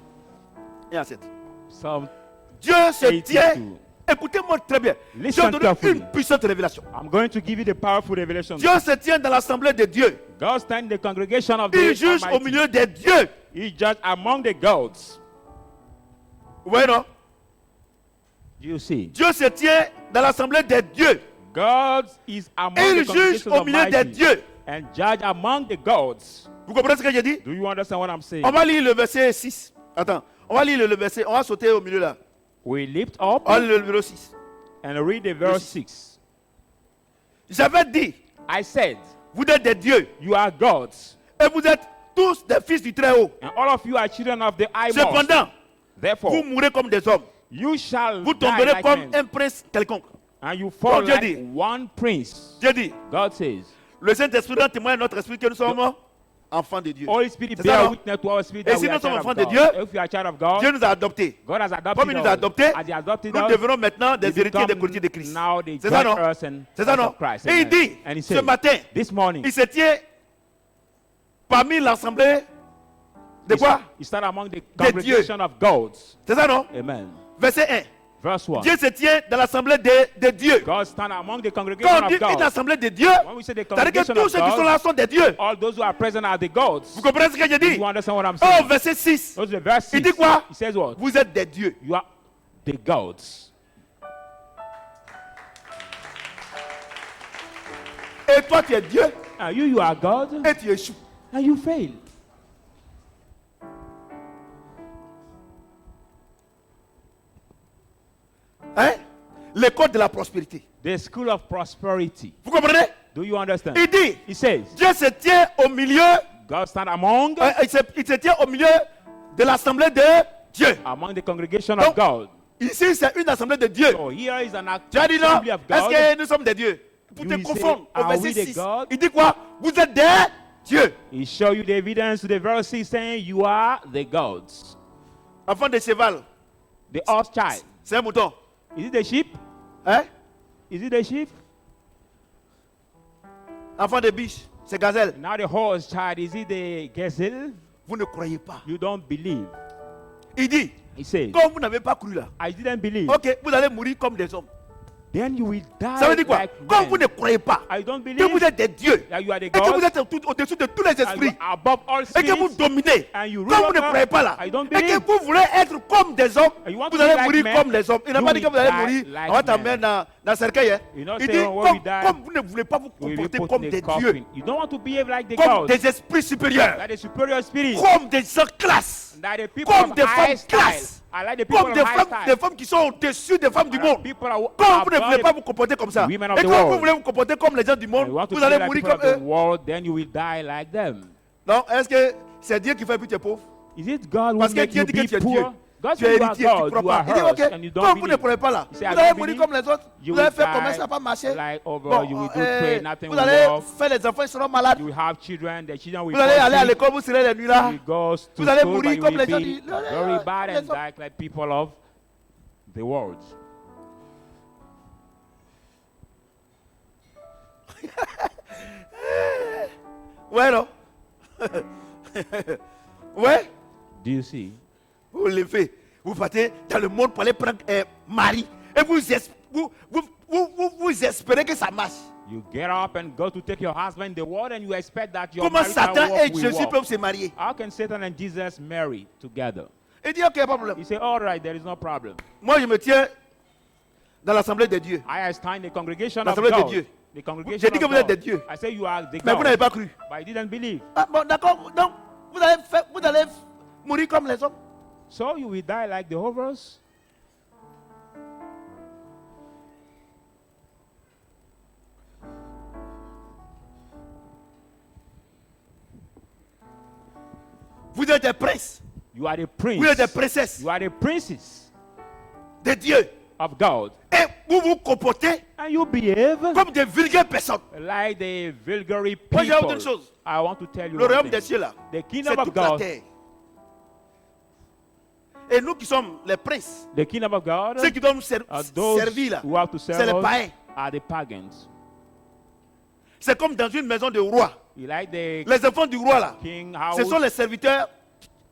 Et en 7. Psalm Dieu se 82. tient. Écoutez-moi très bien. Listen Dieu donne carefully. une puissante révélation. I'm going to give you the powerful revelation. Dieu se tient dans l'assemblée de Dieu. God stand in the congregation of Il the juge au Almighty. milieu des dieux. He judge among the gods. Oui, non? Do you see? Dieu se tient dans l'assemblée des dieux. God is among Il the juge congregation au of milieu des mighty dieux. and judge among the gods. Vous comprenez ce que j'ai dit? Do you understand what I'm saying? On va lire le verset 6. Attends. On va lire le verset. On va sauter au milieu là. We lift up On va lire le numéro 6. and read the verse 6. J'avais dit, I said, vous êtes des dieux. you are gods, Et vous êtes tous des fils du Très-Haut. and all of you are children of the High Most. Cependant, Therefore, vous mourrez comme des hommes. you shall Vous die tomberez like comme men, un prince quelconque. and you fall Donc Dieu like dit, one prince. Dieu dit, God says, Le Saint-Esprit donne témoin à notre esprit que nous sommes enfants de Dieu. Holy Spirit C'est ça, bear non? witness to our spirit Et that si we nous are sommes child enfants of de God. Dieu, If we are child of God, Dieu nous a adoptés. God has adopted Comme il nous a us. adoptés, As he adopted nous us, devenons maintenant des we héritiers des become courtiers de Christ. now the C'est ça, non? joint heirs and C'est ça, heirs non? of Christ. Et il Amen. dit, And he ce said, matin, this morning, il se tient parmi l'assemblée de quoi? he started among the congregation of gods. C'est ça, non? Amen. Verset 1. Verse 1. Dieu se tient dans l'assemblée de Dieu. God stand among the Quand congregation on dit of God. une assemblée de Dieu, When we say the c'est-à-dire que congregation tous of ceux qui sont God, là sont des dieux. all those who are present are the gods. Vous comprenez ce que je dis? You understand what I'm Oh, saying? verset 6. Those are verse 6. Il dit quoi? He says what? Vous êtes des dieux. You are the gods. Et toi, tu es Dieu And you are God, et tu échoues. and you fail. Hein? L'école de la prospérité. The school of prosperity. Vous comprenez? Do you understand? Il dit, He says, Dieu se tient au milieu, God stand among il se tient au milieu de l'assemblée de Dieu. among the congregation Donc, of God. Ici, c'est une assemblée de Dieu. So here is an Tu as dit non? assembly of Est-ce God. que nous sommes des dieux? Pour You te will confondre, say, au are verset we the 6, God? il dit quoi? Vous êtes des dieux. He show you the evidence to the verse 6 saying you are the gods. Enfant de cheval, The horse child. c'est un mouton. Is it the sheep? Hein? Is it the sheep? Enfant de biche, c'est gazelle. Now the horse child, is it the gazelle? Vous ne croyez pas. You don't believe. Il dit, He says, comme vous n'avez pas cru là, I didn't believe. ok, vous allez mourir comme des hommes. Then you will die Ça veut dire quoi? like Comme men. vous ne croyez pas I don't que believe vous êtes des dieux that you are the et que vous gods êtes au-dessus de tous les and you esprits are above all et que vous spirits dominez, and you comme rule vous ne over. croyez pas là I don't et que believe. vous voulez être comme des hommes, And you want vous to allez be like mourir men. comme les hommes. Il n'a You pas dit que will vous allez die mourir, like on va men. t'amener dans le cercueil. Hein. You know, Il say, dit, when we die, comme vous ne voulez pas vous you will be comporter put comme in a des coffin. dieux, You don't want to behave like the comme gods. des esprits supérieurs, Like the superior spirit. comme des gens classe, Like the people comme of des high femmes style. classe, I like the people comme of des high style. femmes qui sont au-dessus des femmes du Like monde. people are Comme vous ne above voulez pas the vous comporter comme ça, et women of the quand world. vous voulez vous comporter comme les gens du monde, You want to vous be allez like mourir people comme of the eux. world, then you will die like them. Non, est-ce que c'est Dieu qui fait plus tu es pauvre? Is it God who Parce que make Dieu you dit que be tu es Dieu. poor? God Tu es said you are héritier, tu ne God, crois you are pas. Il dit, hers, ok, and you don't comme vous ne believe. croyez pas là, You say, vous I allez don't mourir believe. comme les autres, You vous allez will faire die commerce, ça va pas marcher. like over, Bon, you will do trade, nothing vous will allez work. faire les enfants, ils seront malades. You will have children, the children will Vous allez aller à fall sick. l'école, vous serez les nuits là. You go to Vous allez school, mourir but you comme will les gens be du- very bad les and hommes. die like people of the world. Ouais, non? Ouais? Do you see? Vous levez, vous partez dans le monde pour aller prendre un mari. Et vous espérez que ça marche. You get up and go to take your husband in the world and you expect that your Comment marital Satan walk et will Jésus work. peuvent se marier? How can Satan and Jesus marry together? Il dit, ok, pas de problème. You say, all right, there is no problem. Moi, je me tiens dans l'assemblée de Dieu. I stand in the congregation of L'assemblée de God. Dieu. The congregation J'ai dit que of vous êtes God. des dieux. I say you are the Mais vous n'avez God, pas cru. but I didn't believe. Ah, bon, d'accord. Donc, vous allez mourir comme les hommes. So you will die like the others. Vous êtes des princes. You are the Vous êtes des prince. princesses You are the princess de Dieu. of God. Et vous vous comportez And you behave comme des vulgaires personnes. like the vulgar Moi, j'ai people. autre chose. I want to tell you Le one royaume des thing. cieux là, The c'est kingdom of toute la God, terre. Et nous qui sommes les princes, the kingdom of God, ceux qui doivent nous those servir là, who have to c'est serve les us païens. are the pagans. C'est comme dans une maison de roi. You like the Les enfants du roi là, king ce house. sont les serviteurs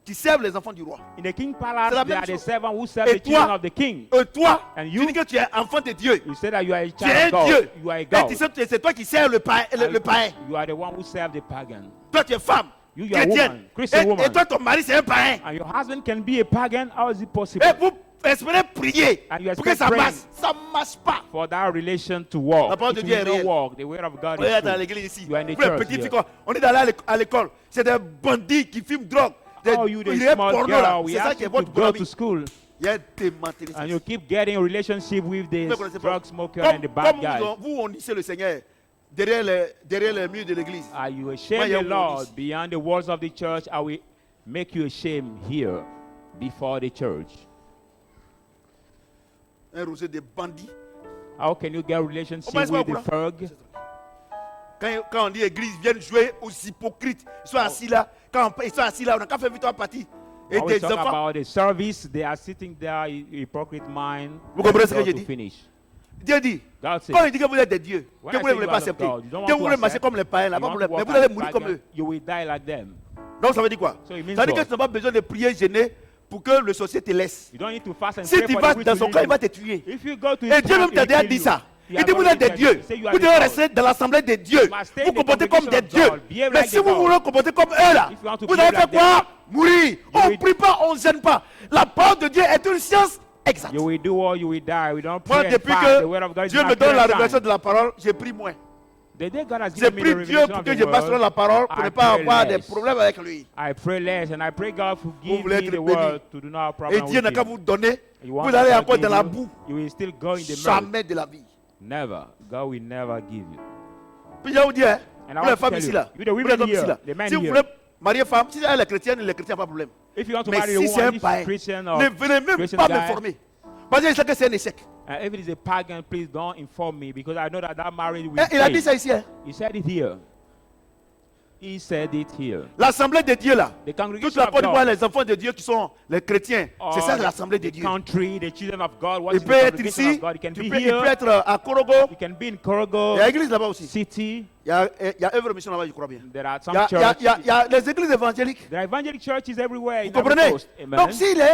qui servent les enfants du roi. In the king C'est palace, la they même are the chose. servants who serve Et the children toi, of the king. Toi, And tu you, dis que tu es enfant de Dieu. you say that you are a Tu es child un of Dieu. God. You are a Et God. tu sais, c'est toi qui sers le païen. Le païen. You are the one who serve the pagan. Toi, tu es femme. You are a Chrétienne. woman, Christian woman. Et toi, ton mari, c'est un païen. And your husband can be a pagan. How is it possible Et vous espérez prier And you pour que expect ça praying. marche. Ça ne marche pas. for that relation to work? La parole de It Dieu will est not réelle. work. The word of God On est is dans true. l'église ici. You are in the Vous, les church petits here. filles, on est allé à l'école. C'est des bandits qui filment drogue. Oh, you the Il est small porno là. girl, we C'est ça ask qui est you to votre go ami. to school Il y a des mentalistes. and you keep getting a relationship with the Vous ne connaissez pas. drug smoker and the bad guys. Vous, on dit le Seigneur derrière les murs de l'église. Are you Moi, ashamed, il y a the un Lord, police. beyond the walls of the church? I will make you ashamed here before the church. Un roseau de bandits. How can you get a relationship Oh, mais c'est with pas the thug? Quand on dit église, ils viennent jouer aux hypocrites. Ils sont assis là. Quand ils sont assis là, on n'a qu'à faire victoire partie. Et Always des talk enfants. about the service. They are sitting there, hypocrite mind. Vous comprenez ce que about j'ai to dit? finish. Dieu dit, God says, quand il dit que vous êtes des dieux, when que I vous say ne voulez you pas are of accepter, God, you don't que want vous to voulez marcher accept, comme les païens, là, you pas want problème. to Mais walk vous allez as mourir pagan, comme eux. you will die like them. Donc ça veut dire quoi? So it means Ça veut dire que what? tu n'as pas besoin de prier, gêner pour que le sorcier te laisse. You don't need to fast and Si pray tu for vas the dans witch son to camp, il leave va you. te tuer. If you go to Et his Dieu camp, même he t'a will déjà kill dit you. ça. He Il has dit, vous êtes des already dieux. said you are Vous the devez God. rester dans l'assemblée des dieux. must stay Vous in the comportez comme des congregation of dieux. God. Behave Mais like si the vous God. voulez comporter comme eux là, If you want to vous behave allez faire like them, quoi? Mourir. On ne will- prie pas, on ne gêne pas. La parole de Dieu est une science exacte. You will do or you will die. We don't Moi, pray and depuis fast. The word of que God is Dieu not me donne la clear révélation sign. de la parole, j'ai pris moins. The day God has J'ai given me the pris Dieu revelation pour of que the je passe sur word, la parole pour I ne pas pray avoir des less. problèmes avec lui. I pray less and I pray God forgive voulez me être the béni. word to do not have Et problem Dieu n'a with qu'à him. vous donner. You want Vous allez God encore give dans la you, boue. you will still go in the mud. Jamais de la vie. Never. God will never give you. Puis je vais vous dire, And I vous want les to femmes tell ici you, là, you the vous women les hommes here, ici là, the men si vous here. voulez marier femme, si elle est chrétienne, les chrétiens, pas de problème. If you want to Mais marry a si c'est un woman, païen, this Christian or ne venez même Christian pas guy, m'informer. Parce que je sais que c'est un échec. if it is a pagan, please don't inform me because I know that marriage will Il a fail. dit ça ici. Hein. He said it here. He said it here. L'assemblée de Dieu là. The Toute congregation la of Côte d'Ivoire, God. les enfants de Dieu qui sont les chrétiens. C'est ça l'assemblée de the Dieu. country, the children of God. What Il is the peut être congregation ici, of God? He can il be peut here. être à Korogo. You can be in Korogo Il y a l'église là-bas aussi. City. Il y a œuvre mission là-bas, je crois bien. There are Il some y a, churches. il y a les églises évangéliques. There are evangelic churches everywhere. Vous in every comprenez? coast. Amen. Donc s'il est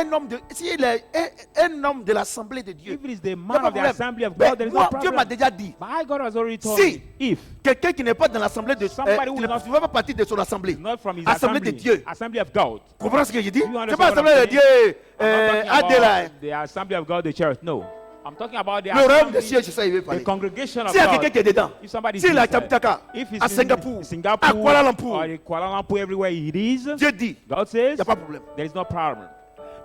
un homme de l'assemblée de Dieu, If it is the il y a man pas of the problème. assembly of Mais God, there is no moi, Dieu m'a problem. déjà dit, But God has already told Si. me, if quelqu'un qui n'est pas dans l'assemblée de Somebody who qui is ne not- fait pas partie de son assemblée, not from his assemblée de assembly, Dieu. assembly of God. Vous comprenez ce que je dis? You C'est understand pas what l'assemblée I'm de Dieu, saying? I'm not talking Adela. about the assembly of God, the church. No. I'm talking about the Le royaume assembly, des cieux, c'est ça il veut the parler. congregation of S'il y a God. quelqu'un qui est dedans, If somebody s'il is est à inside, Tabitaka, if it's à in Singapour, Singapore, à Kuala Lumpur, or in Kuala Lumpur, everywhere it is, Dieu dit, God il says n'y a pas de problème. there is no problem.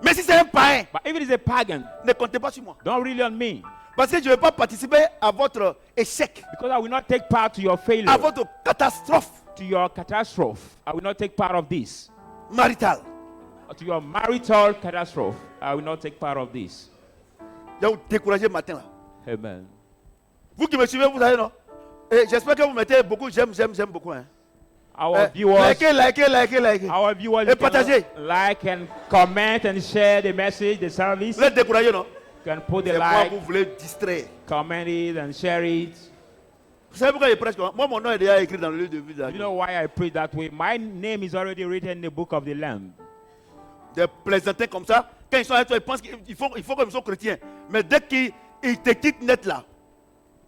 Mais si c'est un païen, But if it is a pagan, ne comptez pas sur moi. don't really on me, Parce que je ne vais pas participer à votre échec, because I will not take part to your failure, à votre catastrophe to your catastrophe. I will not take part of this. maritale. To your marital catastrophe, I will not take part of this. Je vais vous décourager matin là. Amen. Vous qui me suivez, vous savez non? Et j'espère que vous mettez beaucoup, j'aime beaucoup. Hein. Our viewers, Likez. our viewers, Et you can partagez. like and comment and share the message, the service. Vous êtes découragé, non? You can put the C'est moi like, vous voulez distraire. comment it, and share it. Vous savez pourquoi il prêche? Moi, mon nom est déjà écrit dans le livre de vie. You know why I preach that way? My name is already written in the book of the Lamb. Des plaisantins comme ça, quand ils sont avec toi, ils pensent qu'il faut qu'ils soient chrétiens. Mais dès qu'ils te quittent net là,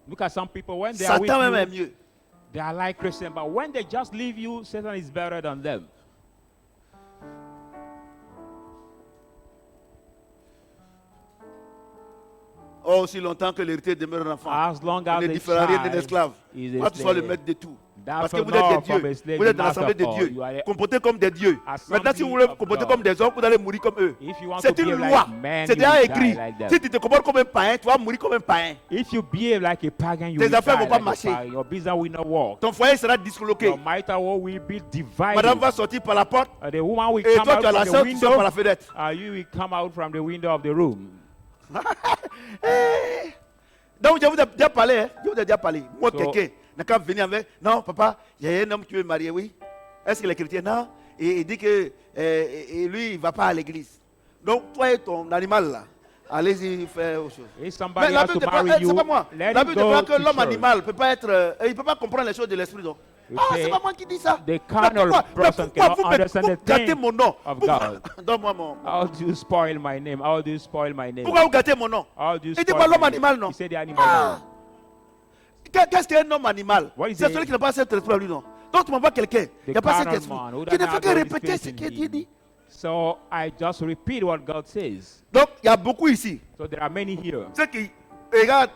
Look at some people, when they are with Satan même est you, mieux. they are like Christians. But when they just leave you, Satan is better than them. Oh, aussi longtemps que l'héritier demeure un enfant. As long Il as ne the différera rien d'un child esclave. is a Moi, tu sois le slave. maître de tout. Thou Parce que shalt vous êtes not des from a dieux. slave Vous to êtes dans l'assemblée de master Dieu. for. You are Comportez comme des dieux. Maintenant, si vous voulez vous comporter God. comme des hommes, vous allez mourir comme eux. If you want C'est to une behave loi. like men, C'est you déjà will écrit. die like them. Si tu te comportes comme un païen, tu vas mourir comme un païen. If you behave like a pagan, you Tes will affaires die vont pas like a marcher. pagan. Your business will not work. Ton foyer sera disloqué. Your marital world will be divided. Madame va sortir par la porte The woman will et come toi, out tu as la from sœur the qui sort par la window. fenêtre. You will come out from the window of the room. Donc, je vous ai déjà parlé. Hein? Je vous ai déjà parlé. Moi, So- quelqu'un n'a qu'à venir avec. Non, papa, il y a un homme qui veut me marier, oui. Est-ce qu'il est chrétien? Non. Et il dit que et lui, il ne va pas à l'église. Donc, toi et ton animal, là, allez-y faire autre chose. If Mais somebody la has Bible to te parle, marry you, c'est pas moi. let La him Bible te go parle que to l'homme church. animal peut pas être, il peut pas comprendre les choses de l'esprit. Donc. You Ah, say c'est pas moi qui dis ça. the carnal person pourquoi cannot understand vous the gâtez thing mon nom? of Pourquoi- God. Donne-moi mon. How do you spoil my name? How do you spoil my name? Pourquoi vous gâtez mon nom? How do you Il dit spoil quoi, l'homme my animal, name? non? He said the animal. Ah. Qu'est-ce qu'un homme animal? What is C'est it? celui qui n'a pas cet esprit à lui, non? Donc tu m'envoies quelqu'un, il n'y a pas cet carnal esprit, man who qui ne doesn't fait have que the répéter Holy ce Spirit que in Dieu him. dit. So I just repeat what God says. Donc il y a beaucoup ici. So there are many here. Ceux qui regardent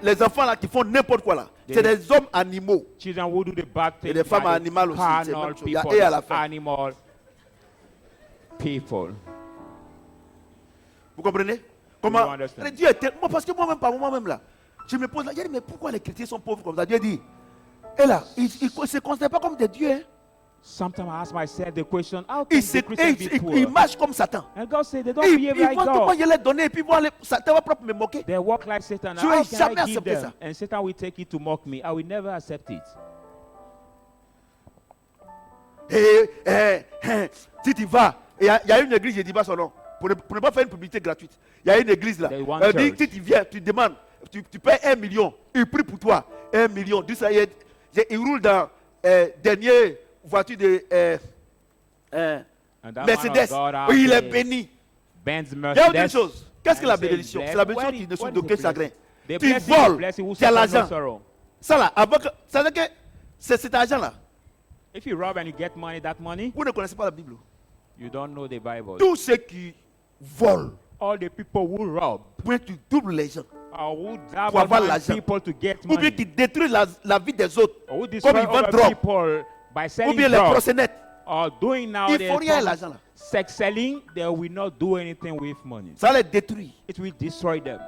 les enfants là qui font n'importe quoi là, c'est des hommes animaux. Children who do the bad things. des femmes by the animales aussi, c'est la carnal même chose. Il y a people, et à la fin. animal people. Vous comprenez? You Comment understand. Dieu est tellement. Parce que moi-même, par moi-même là, je me pose là, je dis, mais pourquoi les chrétiens sont pauvres comme ça? Dieu dit, et là, ils ne se considèrent pas comme des dieux. Hein. Sometimes I ask myself the question, how can Ils, the Christian be poor? ils marchent comme Satan. And God said they don't Ils behave like voient comment God. je les donner et puis voir Satan va propre me moquer. They walk like Satan. Je How vais can jamais I give accepter them? ça. And Satan will take it to mock me. I will never accept it. Si tu vas, il y a une église, je ne dis pas son nom, pour ne pas faire une publicité gratuite. Il y a une église là. There is one Elle dit, church. si tu viens, tu demandes, tu payes 1 million, il prie pour toi. 1 million. Dis ça, il roule dans dernière voiture de And that man of Mercedes. God out Oui, il est there, béni. Benz Il y a autre Mercedes. chose. Qu'est-ce que la And say, bénédiction? bless- C'est la bénédiction what qui is- ne souffre what is d'aucun the chagrin. The Tu blessing, voles, blessing who tu as suffer no l'argent. sorrow. Ça là, ça veut dire que c'est cet argent-là. If you rob and you get money, that money, Vous ne connaissez pas la Bible. you don't know the Bible. Tous ceux qui volent, All the people who rob point tu doubles les gens. or who Pour avoir double l'argent. people to get Ou bien money, qui détruisent la vie des autres. or who Comme destroy ils vendent other drogue. people by Ou selling bien les drugs, proxénètes. or doing now Ils font rien the l'argent là. sex selling, they will not do anything with money. Ça les détruit. It will destroy them.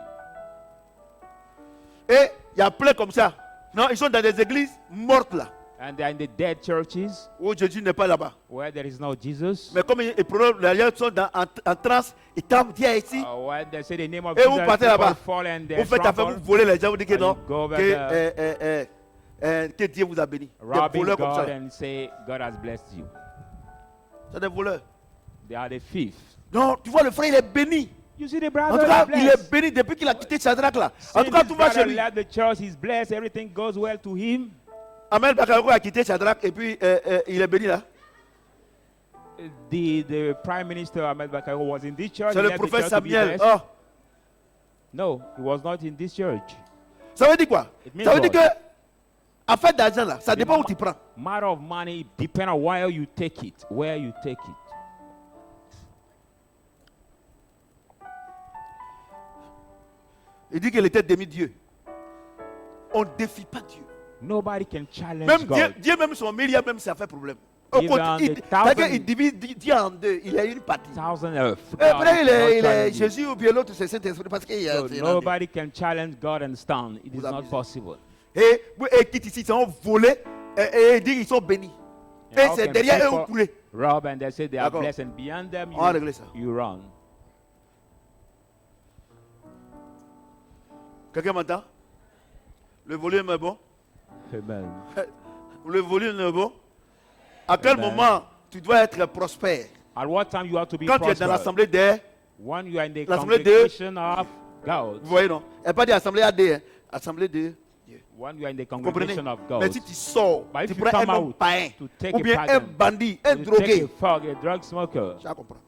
Et il y a plein comme ça. Non, ils sont dans des églises mortes là. And they are in the dead churches Où Jésus n'est pas là-bas. where there is no Jesus. Mais comme ils prennent les gens sont en transe, ils tapent Dieu ici. When they say the name of Et vous Jesus, partez people là-bas. fall and they Vous faites affaire, vous trample, volez les gens, vous dites que And non. you go over Que Dieu vous a béni. Des robbing voleurs comme God ça. and say God has blessed you. C'est des voleurs. They are the thieves. Non, tu vois, le frère, il est béni. You see the En brother tout cas, is il est blessed. béni depuis qu'il a quitté Shadrach là. En Since tout cas, this tout va chez brother lui. left the church, he's blessed. Everything goes well to him. Ahmed Bakayoko a quitté Shadrach et puis il est béni là. The prime minister Ahmed Bakayoko was in this church. C'est He le left the prophète church to be Samuel. blessed. Oh, No, he was not in this church. ça veut dire quoi? It means Ça veut dire what? que affaire d'argent là, ça dépend où tu prends. Matter of money depend on where you take it. Where you take it. Il dit qu'il était demi-dieu. On ne défie pas Dieu. Nobody can challenge Même God. Dieu même son milliard, même ça fait problème. Au Even contraire, the thousand- il divise Dieu en deux. Il a une partie. Thousand of Et après, il est challenge. Jésus ou bien l'autre, c'est Saint-Esprit. Parce qu'il y a. So nobody can challenge God and stand. It is Vous not abusez. possible. Et qui ici, ils sont volés et ils disent qu'ils sont bénis. And Et how c'est can derrière eux, people vous coulez. rob and they say they are D'accord. blessed and beyond them On va régler ça. you run. Quelqu'un m'entend? Le volume est bon? Amen. Le volume est bon? À quel Amen. moment tu dois être prospère? At what time you have to be Quand tu es dans prosperous? l'assemblée des. When you are in the l'assemblée de- congregation of God. Vous voyez, non? Elle n'a pas dit assemblée AD, hein? Assemblée de Dieu. When you are in the Vous comprenez? congregation of Mais God. si tu sors, But tu if you prends un come homme out païen, to take ou a bien un pagan, bandit, un you drogué, take a fog, a drug smoker. tu vas comprendre.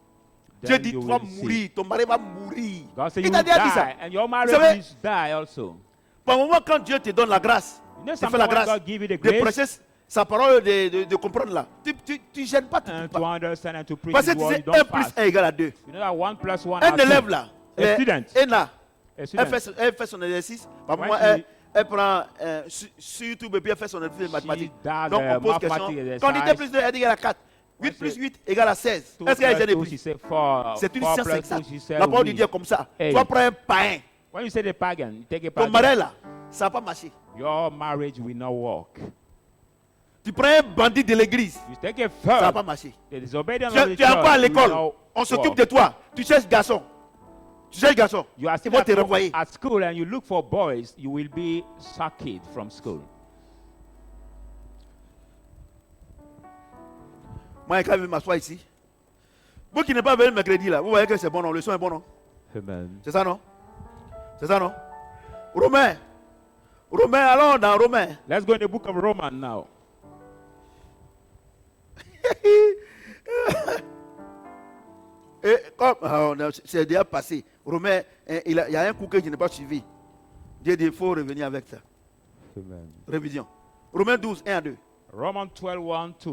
then Dieu dit, you tu vas will see. mourir, ton mari va mourir. God said Il you t'a will déjà dit ça. die and your savez- marriage will die also. Par moment, quand Dieu te donne la grâce, You know tu fais sometimes la when grâce God give you the de grace prêcher sa parole, de comprendre là. Tu gênes pas, tu and ne to pas. understand and to preach Parce que His tu word, sais, you 1 don't plus fast. 1 égale à 2. You know that 1 plus 1 Un élève là, A student. elle là, A elle student. fait son exercice. Par When moment, she- elle prend sur YouTube et puis elle fait son exercice de mathématiques. does Donc on pose mathematics question. exercise. Quand on dit 2 plus 2, elle dit égale à 4. 8 When plus she- 8 égale à 16. 2 Est-ce qu'elle est plus 2, gênée she plus? said 4. C'est une 4 science plus 2, exacte. she said La parole de oui. Dieu est comme ça. Hey. Tu vas prendre un païen. When you say the pagan, you take a Ton pagan. mari là, ça va pas marcher. Your marriage will not work. Tu prends un bandit de l'église, You take a ça va third, pas marcher. the disobedience Tu of the es encore à church will l'école, not on s'occupe work. de toi. Tu cherches garçon. Tu cherches garçon. You are Ils still vont te at, renvoyer. at school and you look for boys, you will be sacked from school. Moi, quand je vais m'asseoir ici, vous qui n'êtes pas venu mercredi là, vous voyez que c'est bon, non? Le son est bon, non? Amen. C'est ça, non? C'est ça, non? Romain. Romain, allons dans Romain. Let's go in the book of Romans now. Et comme c'est déjà passé, Romain, il y a un coup que je n'ai pas suivi. Dieu dit, il faut revenir avec ça. Amen. Révision. Romains 12, 1 à 2. Romans 12, 1, 2.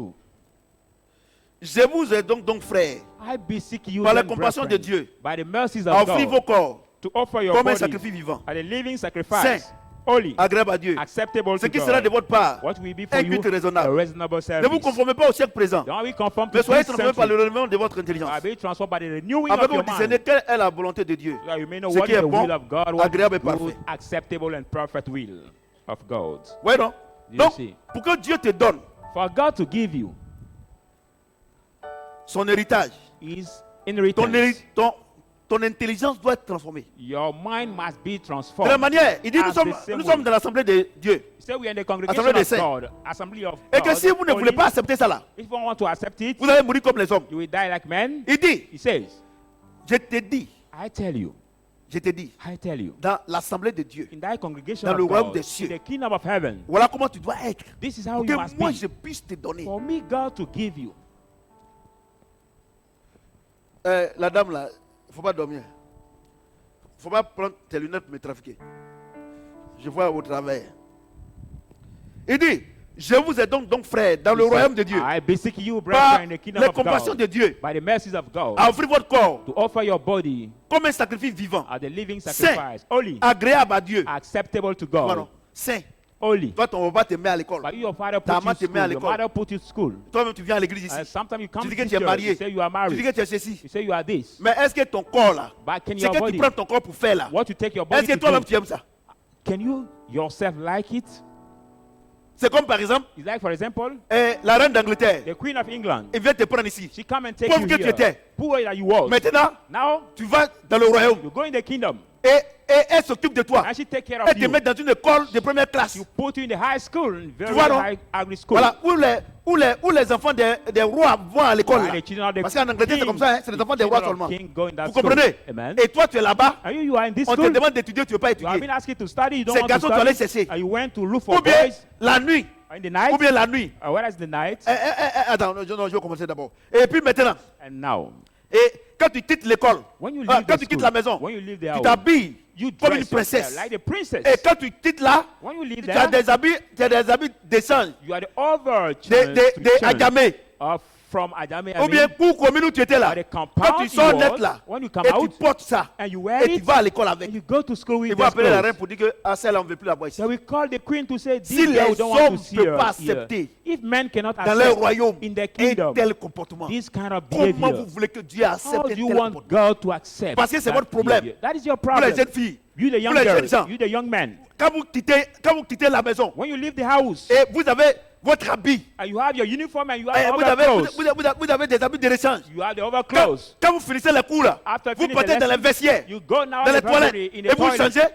Je vous ai donc frères, I beseech you, par la then, compassion de brethren, Dieu, by the mercies à of offrir God, vos corps to offer your comme un bodies sacrifice vivant, as a living sacrifice, saint, holy, agréable à Dieu. acceptable Ce to qui sera de God. votre part What will be for un you culte a raisonnable. reasonable Ne vous service. conformez pas au siècle présent, Don't be conformed mais to soyez this transformés par le century, renouvellement de votre intelligence, but be transformed by the renewing afin of que vous your discerniez mind. quelle est la volonté de Dieu, So you may know ce what qui is est the bon, will of God, what agréable et is good, parfait. acceptable and perfect will of God. Ouais, non? You Donc, see. pour que Dieu te donne For God to give you son héritage, is ton, inheritance. ton intelligence doit être transformée. Your mind must be De la transformed. manière, il dit, As nous the sommes, same nous way. sommes dans l'assemblée de Dieu. Say we are in the congregation Assemblée des of saints. God, assembly of Et que God. si vous ne voulez Holy. pas accepter ça là, If you want to accept it, vous allez mourir comme les hommes. you will die like men. Il dit, He says, je te dis, I tell you, dans l'assemblée de Dieu, in thy congregation dans of le royaume God, des in cieux, the kingdom of heaven, voilà comment tu dois être. this is how Pour you que must moi be. je puisse te donner. For me, God to give you. La dame là, il ne faut pas dormir. Il ne faut pas prendre tes lunettes pour me trafiquer. Je vois au travers. Il dit, je vous ai donc frères, dans le He royaume said, de Dieu, I beseech you, par brethren, in the kingdom les of compassions God, de Dieu, by the mercies of God, à offrir votre corps to offer your body comme un sacrifice vivant, as the living saint, sacrifice, holy, agréable à Dieu. acceptable to Voilà. God, Saint. holy. Toi, ton papa te met à l'école. But your father Ta put maman you te to met à school, your l'école. mother put you to school. Toi-même, tu viens à l'église ici. And sometimes you come Tu to dis que this tu es church, marié. you say you are Tu dis married, que tu es ceci. you say you are this. Mais est-ce que ton corps là, But can ce your que tu body, prends ton corps pour faire là, what you take your est-ce body que to toi-même do, tu aimes ça? can you yourself like it? C'est comme par exemple, It's like, for example, la reine d'Angleterre, the Queen of England. elle vient te prendre ici. She come and take Pauvre you que tu here. étais. Poor that you was. Maintenant, Now, tu vas dans le royaume you go in the kingdom et elle s'occupe de toi. and she take care Elle of te you. met dans une école de première classe. You put you in the high school, very vois, non? high agri school. Voilà, où les enfants des rois vont à l'école. Why là. the children of the Parce qu'en Angleterre, c'est comme ça, hein, c'est les enfants des rois children of seulement. king go in that Vous school. comprenez? Amen. Et toi, tu es là-bas, And you are in this on te school. demande d'étudier, tu ne veux pas You have étudier. been asked to study, you don't Ces want to garçons, tu allais study. chercher. And you went to look for Ou bien boys la nuit. in the night. Ou bien la nuit. Whereas the night. Attends, non, je vais commencer d'abord. Et puis maintenant, And now, et quand tu quittes l'école, when you leave quand the tu quittes school, la maison, when you leave the tu house, t'habilles you comme une dress yourself princesse. like the princess. Et quand tu quittes là, When you leave tu as there, tu as des habits d'échange, you are the overture des agamés. from Adame Ou bien pour commune où tu étais là. Or the Quand compound tu sors you net was, là, when you come et tu out, portes ça, and you wear et tu it, vas à l'école avec. and you go to school with Ils vont this appeler la clothes. reine pour dire que ah, celle-là, on ne veut plus la voir ici. So we call the queen to say, Si this girl, we les don't want to hommes see ne peuvent her pas here. accepter If men cannot dans leur accept royaume in the un kingdom tel comportement, this kind of comment behavior, vous voulez que Dieu accepte how un do you tel want comportement? God to accept Parce que c'est that votre problème. behavior? That is your Pour les problem. jeunes filles, You the young pour les jeunes girls, gens, you the young men. quand vous quittez la maison When you leave the house, et vous avez votre habit, and you have your uniform and you et have vous overclothes, avez des habits de rechange. you have the overclothes. Quand vous finissez les cours là, After vous finish partez the dans les lesson, vestiaires, you go now dans in les the toilettes, library, in et the vous toilet, changez,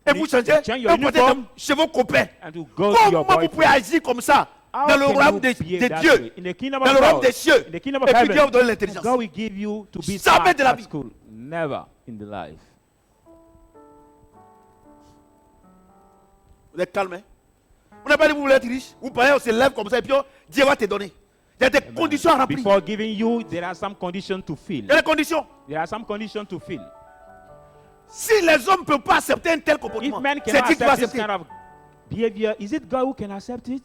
et vous changez, change your et vous partez uniform, chez vos copains. and to go to your Comment vous pouvez boyfriend. agir comme ça How dans le can royaume you de behave that Dieu, way? In the kingdom dans of le royaume God, des cieux, in the kingdom of et puis heaven, Dieu vous donne and l'intelligence. God will give you to be Jamais smart de la at vie. school. Never in the life. Vous êtes calme, hein? On n'a pas dit que vous voulez être riche. Vous parlez, on se lève comme ça et puis Dieu va te donner. Il y a des conditions à remplir. Before giving you, there are some conditions to fill. Il y a des conditions. There are some conditions to fill. Si les hommes ne peuvent pas accepter un tel If comportement, men c'est cannot Dieu qui va accept this accepter. kind of behavior, is it God who can accept it?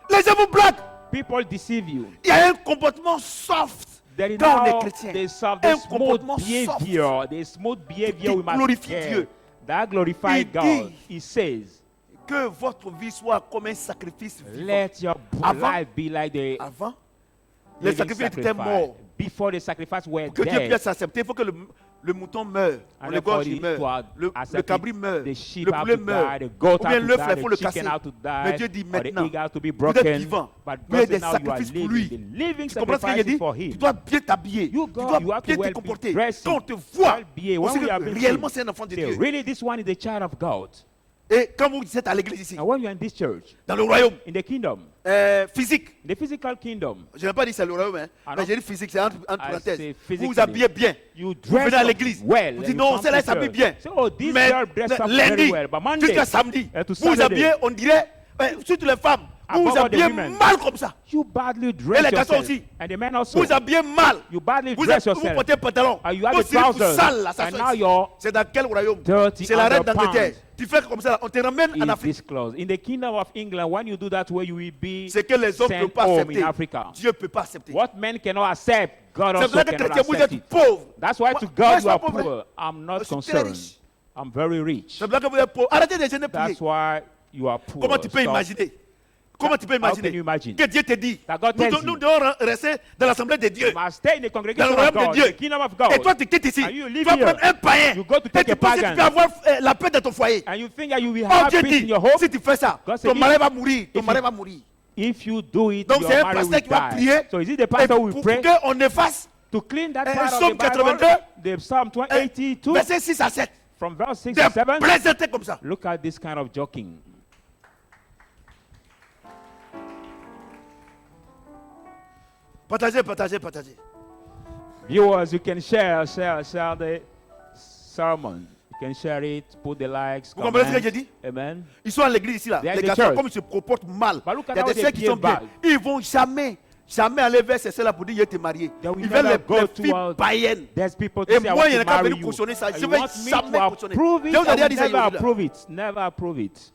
Les gens vous blaguent. People deceive you. Il y a un comportement soft There is quand on est now chrétien. they serve Un the smooth comportement soft behavior. The smooth behavior we must glorifie care. Dieu. That glorify Il God. dit, He says, que votre vie soit comme un sacrifice vivant. let your Avant- life be like the Avant, les living sacrifices étaient sacrifice. morts. Before the sacrifice were Pour que Dieu dead. puisse accepter, il faut que le mouton meure, And le gorge il therefore, meurt, to le accept cabri it, meurt, the sheep le have poulet to meurt, die, the goat ou bien have to l'œuf, die, il faut the le chicken casser. have to die, Mais Dieu dit or the maintenant, egg has to be vous êtes broken. vivant, But vous êtes God des says now you are sacrifices pour living, lui. the living Tu comprends ce qu'il a sacrifice dit? for Tu Him. dois bien t'habiller, You tu go, dois you have bien to te well comporter. be dressing, Quand on te voit, well behave. on When sait we que have been réellement seen, c'est un enfant de say, Dieu. really, this one is the child of God. Et quand vous êtes à l'église ici, And when you're in this church, dans le royaume in the kingdom, physique, in the physical kingdom, je n'ai pas dit c'est le royaume, hein, Ah mais non. j'ai dit physique, c'est entre I parenthèses. say Vous physically. vous habillez bien. you Vous dress venez à up l'église. well. Vous and dites you non, come celle-là to s'habille church. bien. Say, oh, this Mais girl dress up lundi very well. But Monday, jusqu'à samedi, to vous Saturday, habillez, on dirait, surtout les femmes, vous Above vous all the habillez women. mal comme ça. you badly dress les garçons yourself. aussi. And the men also. Vous habillez mal. You badly Vous dress vous yourself. portez pantalon. And you have Vos the slipes trousers. sales là, ça And soit now ici. you're C'est dans quel royaume? dirty C'est la reine underpants. d'Angleterre. Tu fais comme ça, on te ramène en is Afrique. this close. In the kingdom of England, when you do that way, you will be C'est que les hommes ne sent peuvent pas home accepter. in Africa. Dieu ne peut pas accepter. What men cannot accept, God C'est also vrai que cannot chrétien, vous accept êtes it. pauvre. That's why to Moi, je God suis you are pauvre. poor. I'm not Je suis très concerned. riche. I'm very rich. C'est vrai que vous êtes pauvre. Arrêtez de gêner prier. That's why you are poor. Comment tu peux Stop. imaginer? Comment tu peux How can imaginer you imagine? que Dieu te dit That God nous, tells nous you. devons rester dans l'assemblée de Dieu, You must stay in the dans congregation le of royaume de God, Dieu. the kingdom of God. Et toi, tu quittes ici. And you Tu live vas here. prendre un païen. You go to Et take tu a penses que pagan. tu peux avoir la paix dans ton foyer. And you think that you will Oh, have Dieu peace in dit, your home. si tu fais ça, God said, ton mari va mourir. Ton if mari you- va mourir. If you do it, Donc your c'est un marriage will pasteur qui va die. prier. So is it the Et pastor who will pour pray qu'on efface To clean that Et part of Psaume the Bible, 82, the Psalm 82, verset 6 à 7. from verse 6 De to 7, plaisanter comme ça. look at this kind of joking. Partagez, partagez, partagez. Viewers, you can share the sermon. You can share it, put the likes, Vous comprenez ce que comments. j'ai dit? Amen. Ils sont à l'église ici là. They are Les in the garçons, church. comme ils se comportent mal. But look at Il y a how des they sœurs qui sont behave bien. bad. Ils vont jamais aller vers ces sœurs là pour dire je t'ai marié. They will Ils veulent never les go filles towards- païennes. There's people to Et say, I moi, want il y en to a qui marry veulent you. cautionner ça. Je You vais want me jamais to cautionner. approve it? Je vous ai I déjà will dit ça never aujourd'hui, là. approve it. Never approve it.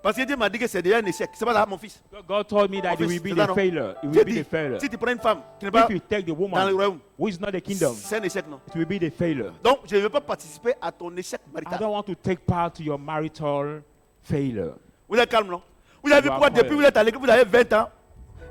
Parce que Dieu m'a dit que c'est déjà un échec. C'est pas ça, mon fils. God told me that Mon it will fils, be c'est ça, the non? failure. It Dieu will be dit, the failure. si tu prends une femme qui n'est pas If you take the dans le woman royaume, who is not the kingdom, c'est un échec, non? it will be the failure. Donc, je ne veux pas participer à ton échec I marital. don't want to take part to your marital failure. Vous êtes calme, non? Vous avez vu You are pourquoi depuis quiet. que vous êtes à l'église, vous avez 20 ans,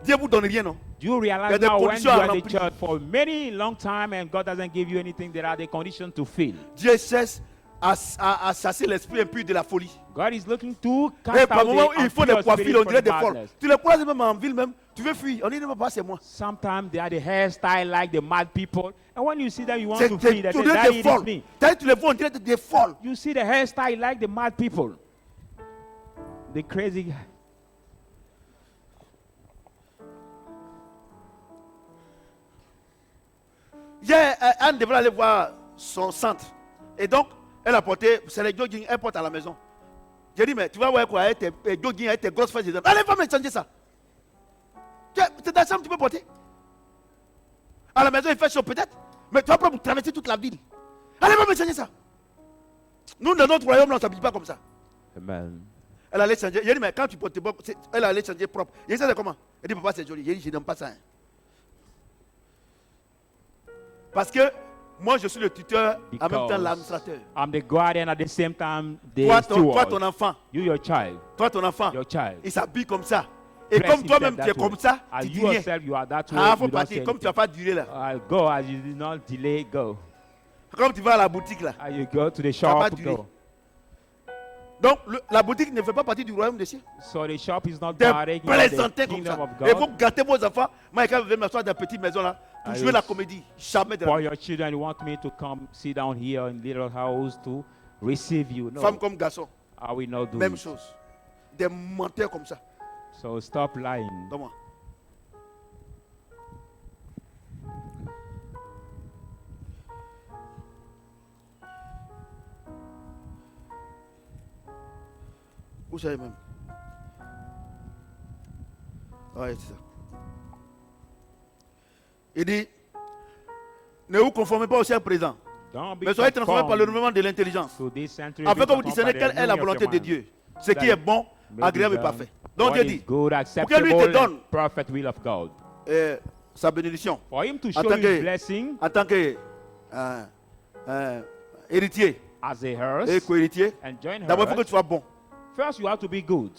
Dieu ne vous donne rien, non? Do you Il y a realize des now when conditions you à are in the remplir. church for many long time and God doesn't give you anything, there are the conditions to fill. Dieu cherche à chasser l'esprit impur de la folie. God is looking to Et cast par out moment, the il faut des impure coiffures, spirit on dirait from des folles. madness. Tu les croises même en ville même, tu veux fuir. On dit non, pas c'est moi. Sometimes they are the hairstyle like the mad people. And when you see them, you want C'est to flee. They tu say, dirais Daddy, des it is folles. me. Tu les vois, on dirait des folles. You see the hairstyle like the mad people. The crazy guy. Anne devrait aller voir son centre. Et donc, elle a porté, c'est les jogging, elle porte à la maison. J'ai dit, mais tu vas voir quoi, avec tes jogging, avec tes grosses fesses. Allez, va me changer ça. C'est ta chambre, tu peux porter. À la maison, il fait chaud peut-être. Mais tu vas pas pour traverser toute la ville. Allez, va me changer ça. Nous, dans notre royaume, on ne s'habille pas comme ça. Amen. Elle allait changer. J'ai dit, mais quand tu portes elle allait changer propre. J'ai dit, ça c'est comment? Elle dit, papa, c'est joli. J'ai dit, je n'aime pas ça. Hein. Parce que moi, je suis le tuteur, en même temps Because l'administrateur. I'm the guardian at the same time the Toi, steward. ton enfant, You, your child. il child. s'habille comme ça. Et Dress comme toi-même, himself tu es that way. comme ça, As tu dis you rien. yourself, you are that way. Ah, faut You don't partir. say Comme tu n'as anything. pas duré là. Go as you did not delay, go. Comme tu vas à la boutique là. As you go to the pas shop, duré. go. Donc, la boutique ne fait pas partie du royaume des cieux. So the shop is not Des partaking of plaisanter the comme kingdom ça. of Et vous God. gâtez vos enfants. Moi, quand je vais m'asseoir dans une petite maison là, pour I jouer la was- comédie. Jamais de la For vie. your children, you want me to come sit down here in little house to receive you? No, Femme comme garçon, I will not do même it. chose. Des menteurs comme ça. So stop lying. Donne-moi. Où c'est même? Ouais, c'est ça. Il dit, ne vous conformez pas au siècle présent, Don't be mais soyez transformés par le conformed renouvellement de l'intelligence, to this century. afin be que vous transformed discerniez by the quelle est la renewing of volonté your de mind. Dieu, ce qui est bon, May agréable et be parfait. done Donc what Dieu is dit, good, pour que lui te acceptable, donne and perfect will of God. sa bénédiction, For him to en show tant you que- his blessing en tant que héritier as a et hearse co-héritier, and join d'abord il faut que her. tu sois bon. First, you have to be good.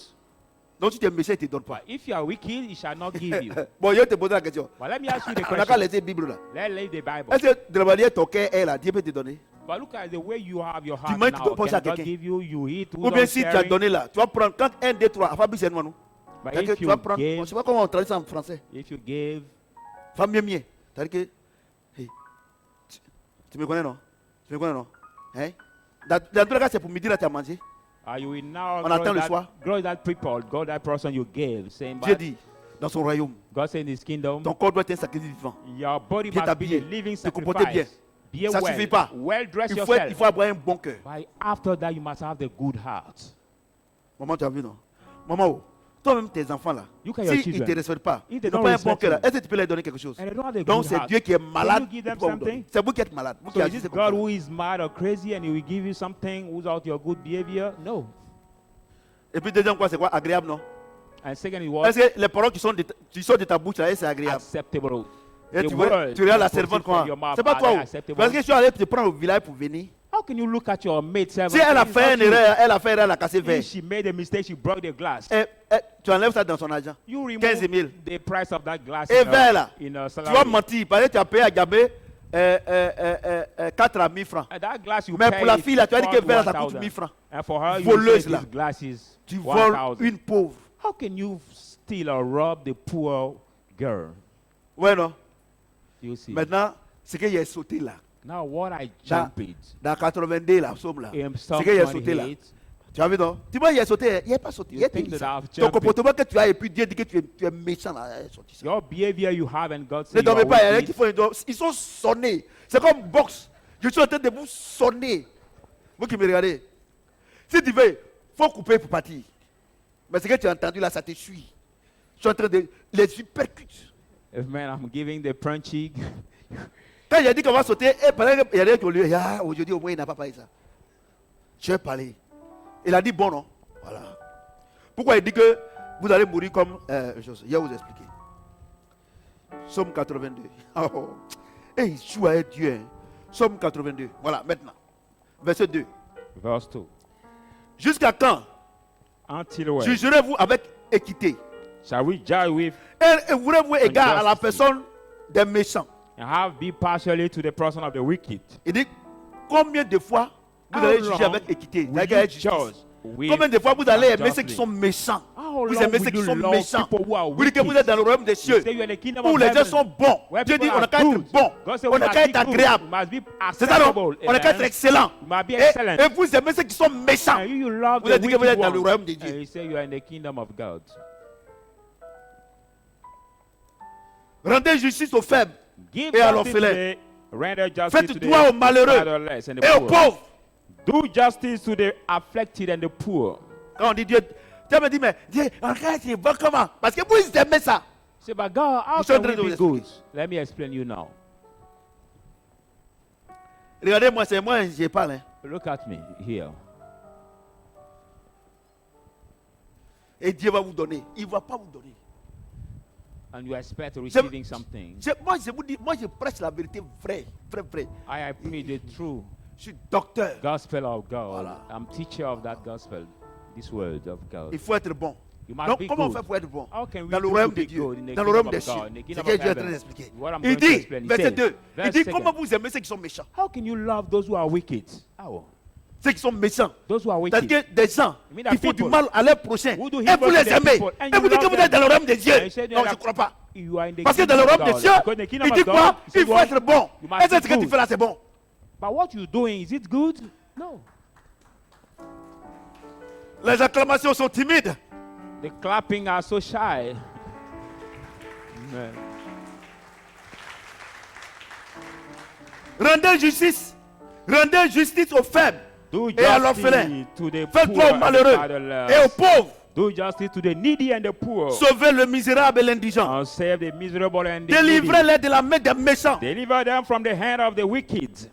Donc si tu es méchant, il ne te donne pas. But if you are wicked, he shall not give you. Bon, je vais te poser la question. But let me ask you the On n'a qu'à question. laisser la Bible là. Let's lay the Bible. Est-ce que de la manière ton cœur est là, Dieu peut te donner? But look at the way you have your heart manges, tu now. dois penser à Can God quelqu'un. give you, you eat, Ou bien without si tu as sharing? donné là, tu vas prendre, quand 1, 2, 3, Fabrice, c'est nous. But C'est-à-dire que if tu vas you prendre, je ne give, sais pas comment on traduit ça en français. if you give, Femme mieux. C'est-à-dire que, hey, tu me connais non? Tu me connais non? Hein? Dans tous les cas, c'est pour midi là, tu as mangé. you will now On attend le soir. grow that people, grow that person you gave. Saying, Dieu but dit, dans son royaume, God said in His kingdom, ton corps doit être un sacrifice vivant. your body bien must be t'habiller, a living te comporter bien. sacrifice. Be Ça well, suffit pas. well dress Il yourself. faut avoir un bon cœur. But after that, you must have the good heart. Maman, tu as vu non? Maman, oh, toi-même tes enfants là, Look at your s'ils ne children. te respectent pas, If ils they n'ont don't pas un bon respect cœur là, you, est-ce que tu peux leur donner quelque chose? and they don't have the Donc good c'est heart. Dieu qui est malade. you give them qui va vous donner. something? C'est vous qui êtes malade. Vous qui So is agissez it comme God ça. who is mad or crazy and He will give you something without your good behavior? No. Et puis deuxième quoi, c'est quoi? Agréable non? And second, it was Est-ce que les paroles qui sortent de ta bouche là, c'est agréable? acceptable. Et The tu word regardes la that servante proceeds from comment? your mouth, C'est pas are toi. they Oh. acceptable? Parce que je suis allé te prendre au village pour venir. How can you look at your maid servant? Si elle a It's fait not une you. erreur, elle a cassé If verre. she made a mistake, she broke the glass. Tu enlèves ça dans son argent. You remove 15 000. the price of that glass Et verre là, in a tu vas salary. mentir. Parce que tu as payé à Gabé 4 à 1000 francs. And that glass you Mais pay pour la is fille là, tu as dit que called verre ça coûte 1,000. 1000 francs. And for her, you Voleuse say là. this glass is Tu voles 1,000. une pauvre. How can you steal or rob the poor girl? Ouais, non? Do you see? Maintenant, c'est qu'il a sauté là. Now what I Dans, jump it dans 82, là, somme là. in C'est Psalm qu'il a sauté là. 28. Tu as vu, non? Tu vois, il a sauté. Il n'a pas sauté. Il You a think dit that ça. I've Ton jumped comportement que tu as, et puis Dieu dit que tu es méchant là. Il a sauté ça. Your behavior you have and God Ne says you dormez are pas, il y en a qui wicked. font. Ils sont sonnés. C'est comme boxe. Je suis en train de vous sonner. Vous qui me regardez. Si tu veux, il faut couper pour partir. Mais ce que tu as entendu là, ça te suit. Je suis en train de les percute. If man, I'm giving the punchy. Quand il a dit qu'on va sauter, il y a des qui ont dit, ah, aujourd'hui au moins il n'a pas parlé ça. Je vais parler. Il a dit bon non. Voilà. Pourquoi il dit que vous allez mourir comme chose. Je vais vous expliquer. Somme 82. Oh. Et il joue avec Dieu. Hein. Somme 82. Voilà, maintenant. Verset 2. Verse 2. Jusqu'à quand Until when jugerez-vous avec équité? shall we judge with Et voulez-vous égard à la personne des méchants? and have be partially to the person of the wicked? Il dit combien de fois vous How allez long juger avec équité? will Avec you justice? judge with Combien de fois vous allez aimer ceux justly? qui sont méchants? How Vous long aimez will ceux qui you sont love méchants? people who are Vous dites que vous wicked? êtes dans le royaume des You cieux say you're in the kingdom où of les gens heaven, sont bons. where Dieu dit people on n'a are qu'à être good. bon, God said on we n'a must qu'à be être good. agréable. We must be C'est ça non? acceptable. On n'a qu'à être Amen. excellent. We must be Et excellent. vous aimez ceux qui sont méchants. And you love Vous the avez dit que vous wicked êtes dans le ones. royaume de And Dieu. you say you are in the kingdom of God. Rendez justice aux faibles Give et à justice to l'orphelin. the render justice Faites to droit aux the malheureux fatherless and the et aux poor. pauvres. Do justice to the afflicted and the poor. Quand on dit Dieu, Dieu me dit, mais Dieu, regarde, c'est bon comment? Parce que vous aimez ça. Say, but God, how Je suis en can train we de be vous good? Let me explain you now. Regardez-moi, c'est moi, je parle. Hein. Look at me here. Et Dieu va vous donner. Il ne va pas vous donner. And you expect receiving something. Moi, je vous dis, moi, je prêche la vérité vraie, vraie. I preach the true Je suis docteur. gospel of God. Voilà. I'm teacher of that gospel, this word of God. Il faut être bon. You must Donc, be comment on good. fait pour être bon? How can we Dans le do royaume to de be Dieu, good in the dans le royaume kingdom des of cieux. God, in the C'est kingdom ce que of Dieu est en train heaven? d'expliquer. What I'm Il going to dit, explain. He verset says, 2, il verse dit second, comment vous aimez ceux qui sont méchants? how can you love those who are wicked? How? Ceux qui sont méchants. Those who are C'est-à-dire wicked. que des gens You mean that qui font du people mal à leur prochain who do et evil vous to les their aimez. people, and Et you vous dites que love vous êtes dans le royaume des And dieux. you say they Non, are- je ne crois pas. You are in the Parce que dans kingdom le of royaume des God. cieux, Because in the kingdom il of dit God, quoi? he says Il faut what? être bon. You must Et c'est be ce que tu good. fais là, c'est bon. But what you're doing, is it good? No. Les acclamations sont timides. The clapping are so shy. Amen. Rendez justice aux faibles Do et à l'orphelin. justice to the Faites poor droit aux and the malheureux fatherless. et aux pauvres. Do justice to the needy and the poor. Sauvez le misérable et l'indigent. And save the miserable and the needy. Délivrez-les de la main des méchants. Deliver them from the hand of the wicked.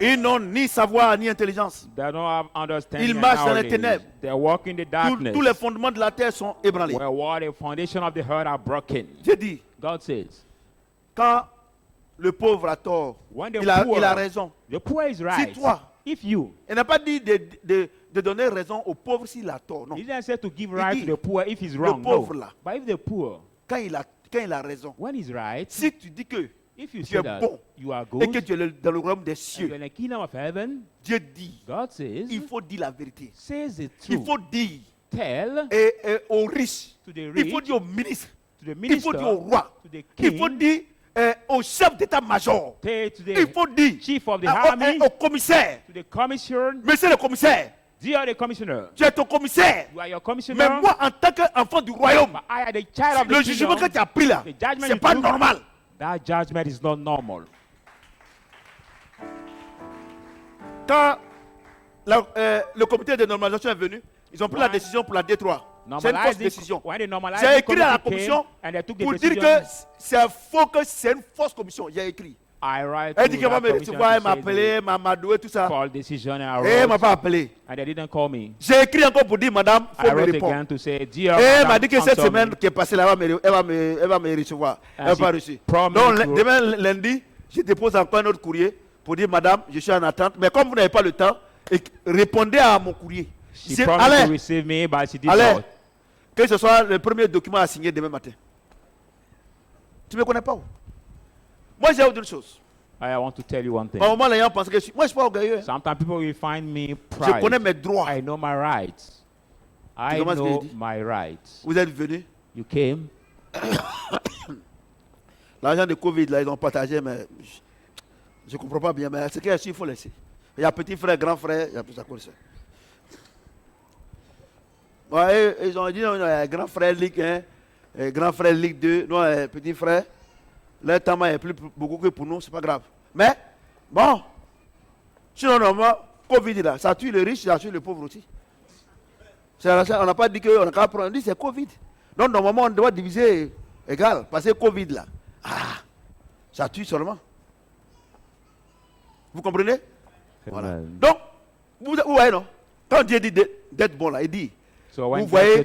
Ils n'ont ni savoir ni intelligence. They don't have understanding. Ils and marchent dans les knowledge. ténèbres. They walk in the darkness. Tous les fondements de la terre sont ébranlés. Where what the foundation of the earth are broken. J'ai dit, God says, quand le pauvre a tort, when the il a poor, raison. the poor is right. toi, If you, Il n'a pas dit de donner raison au pauvre s'il a tort. Non. he didn't say to give right dit, to the poor if he's wrong. pauvre No. là. But if the poor, Quand il a raison. when he's right, Si tu dis que if you tu say es that bon you are et que good, tu es dans le royaume des and you're cieux, in the kingdom of heaven, Dieu dit, God says, il faut dire la vérité. says the Il truth. faut dire Tell et aux riches. to the Il faut rich, dire aux ministres. to the Il faut minister, dire au roi. to the Il faut king, dire au chef d'état-major. tell to Il the faut dire chief of the au army, au commissaire. to the commissioner, Monsieur le commissaire, dear the commissioner, tu es ton commissaire. you are your Mais commissioner, moi, en tant qu'enfant du royaume, but I am the child of le the jugement que kingdom. tu as pris là, The judgment c'est you pas took, normal. that judgment is not normal. Quand le comité de normalisation est venu, ils ont pris la Ouais. décision pour la D3. C'est une fausse Normalizing, décision. when the normalizing J'ai écrit à la committee commission came and they took the pour dire decision, que c'est faux, que c'est une fausse commission. J'ai écrit. I write Elle to dit qu'elle va that me commission recevoir, elle to m'a say appelé, m'a madoué, tout the ça. false decision and I Et elle m'a wrote, pas appelé. and they didn't call me. J'ai écrit encore pour dire, madame, I faut me wrote répondre. again to say, dear Et elle m'a madam, dit que cette answer me. semaine qui est passée là, elle va me recevoir. Elle n'a she pas reçu. promised Donc to- demain lundi, je dépose encore un autre courrier pour dire, madame, je suis en attente. Mais comme vous n'avez pas le temps, répondez à mon courrier. She C'est- promised to allez, receive me, but she did allez, not. que ce soit le premier document à signer demain matin. Tu ne me connais pas où? Moi, j'ai autre chose. I want to tell you one thing. Par moment, les gens pensent que moi, je ne suis pas orgueilleux. Hein. Sometimes people will find me Je connais pride. mes droits. I know my rights. I comprends ce que know je dis? my rights. Vous êtes venus. You came. L'argent de Covid, là, ils ont partagé, mais je ne comprends pas bien. Mais ce qu'il y a ici, il faut laisser. Il y a petit frère, grand frère, il y a tout ça comme ça. Ouais, ils ont dit, non, grand frère Ligue 1, grand frère Ligue 2, non, petit frère. Leur temps est plus beaucoup que pour nous, c'est pas grave. Mais, bon, sinon, normalement, Covid, là, ça tue les riches, ça tue les pauvres aussi. On n'a pas dit qu'on a qu'à prendre, on dit c'est Covid. Donc, normalement, on doit diviser égal, parce que Covid, là, ça tue seulement. Vous comprenez? Voilà. Donc, vous voyez, non? Quand Dieu dit d'être bon, là, il dit, vous voyez,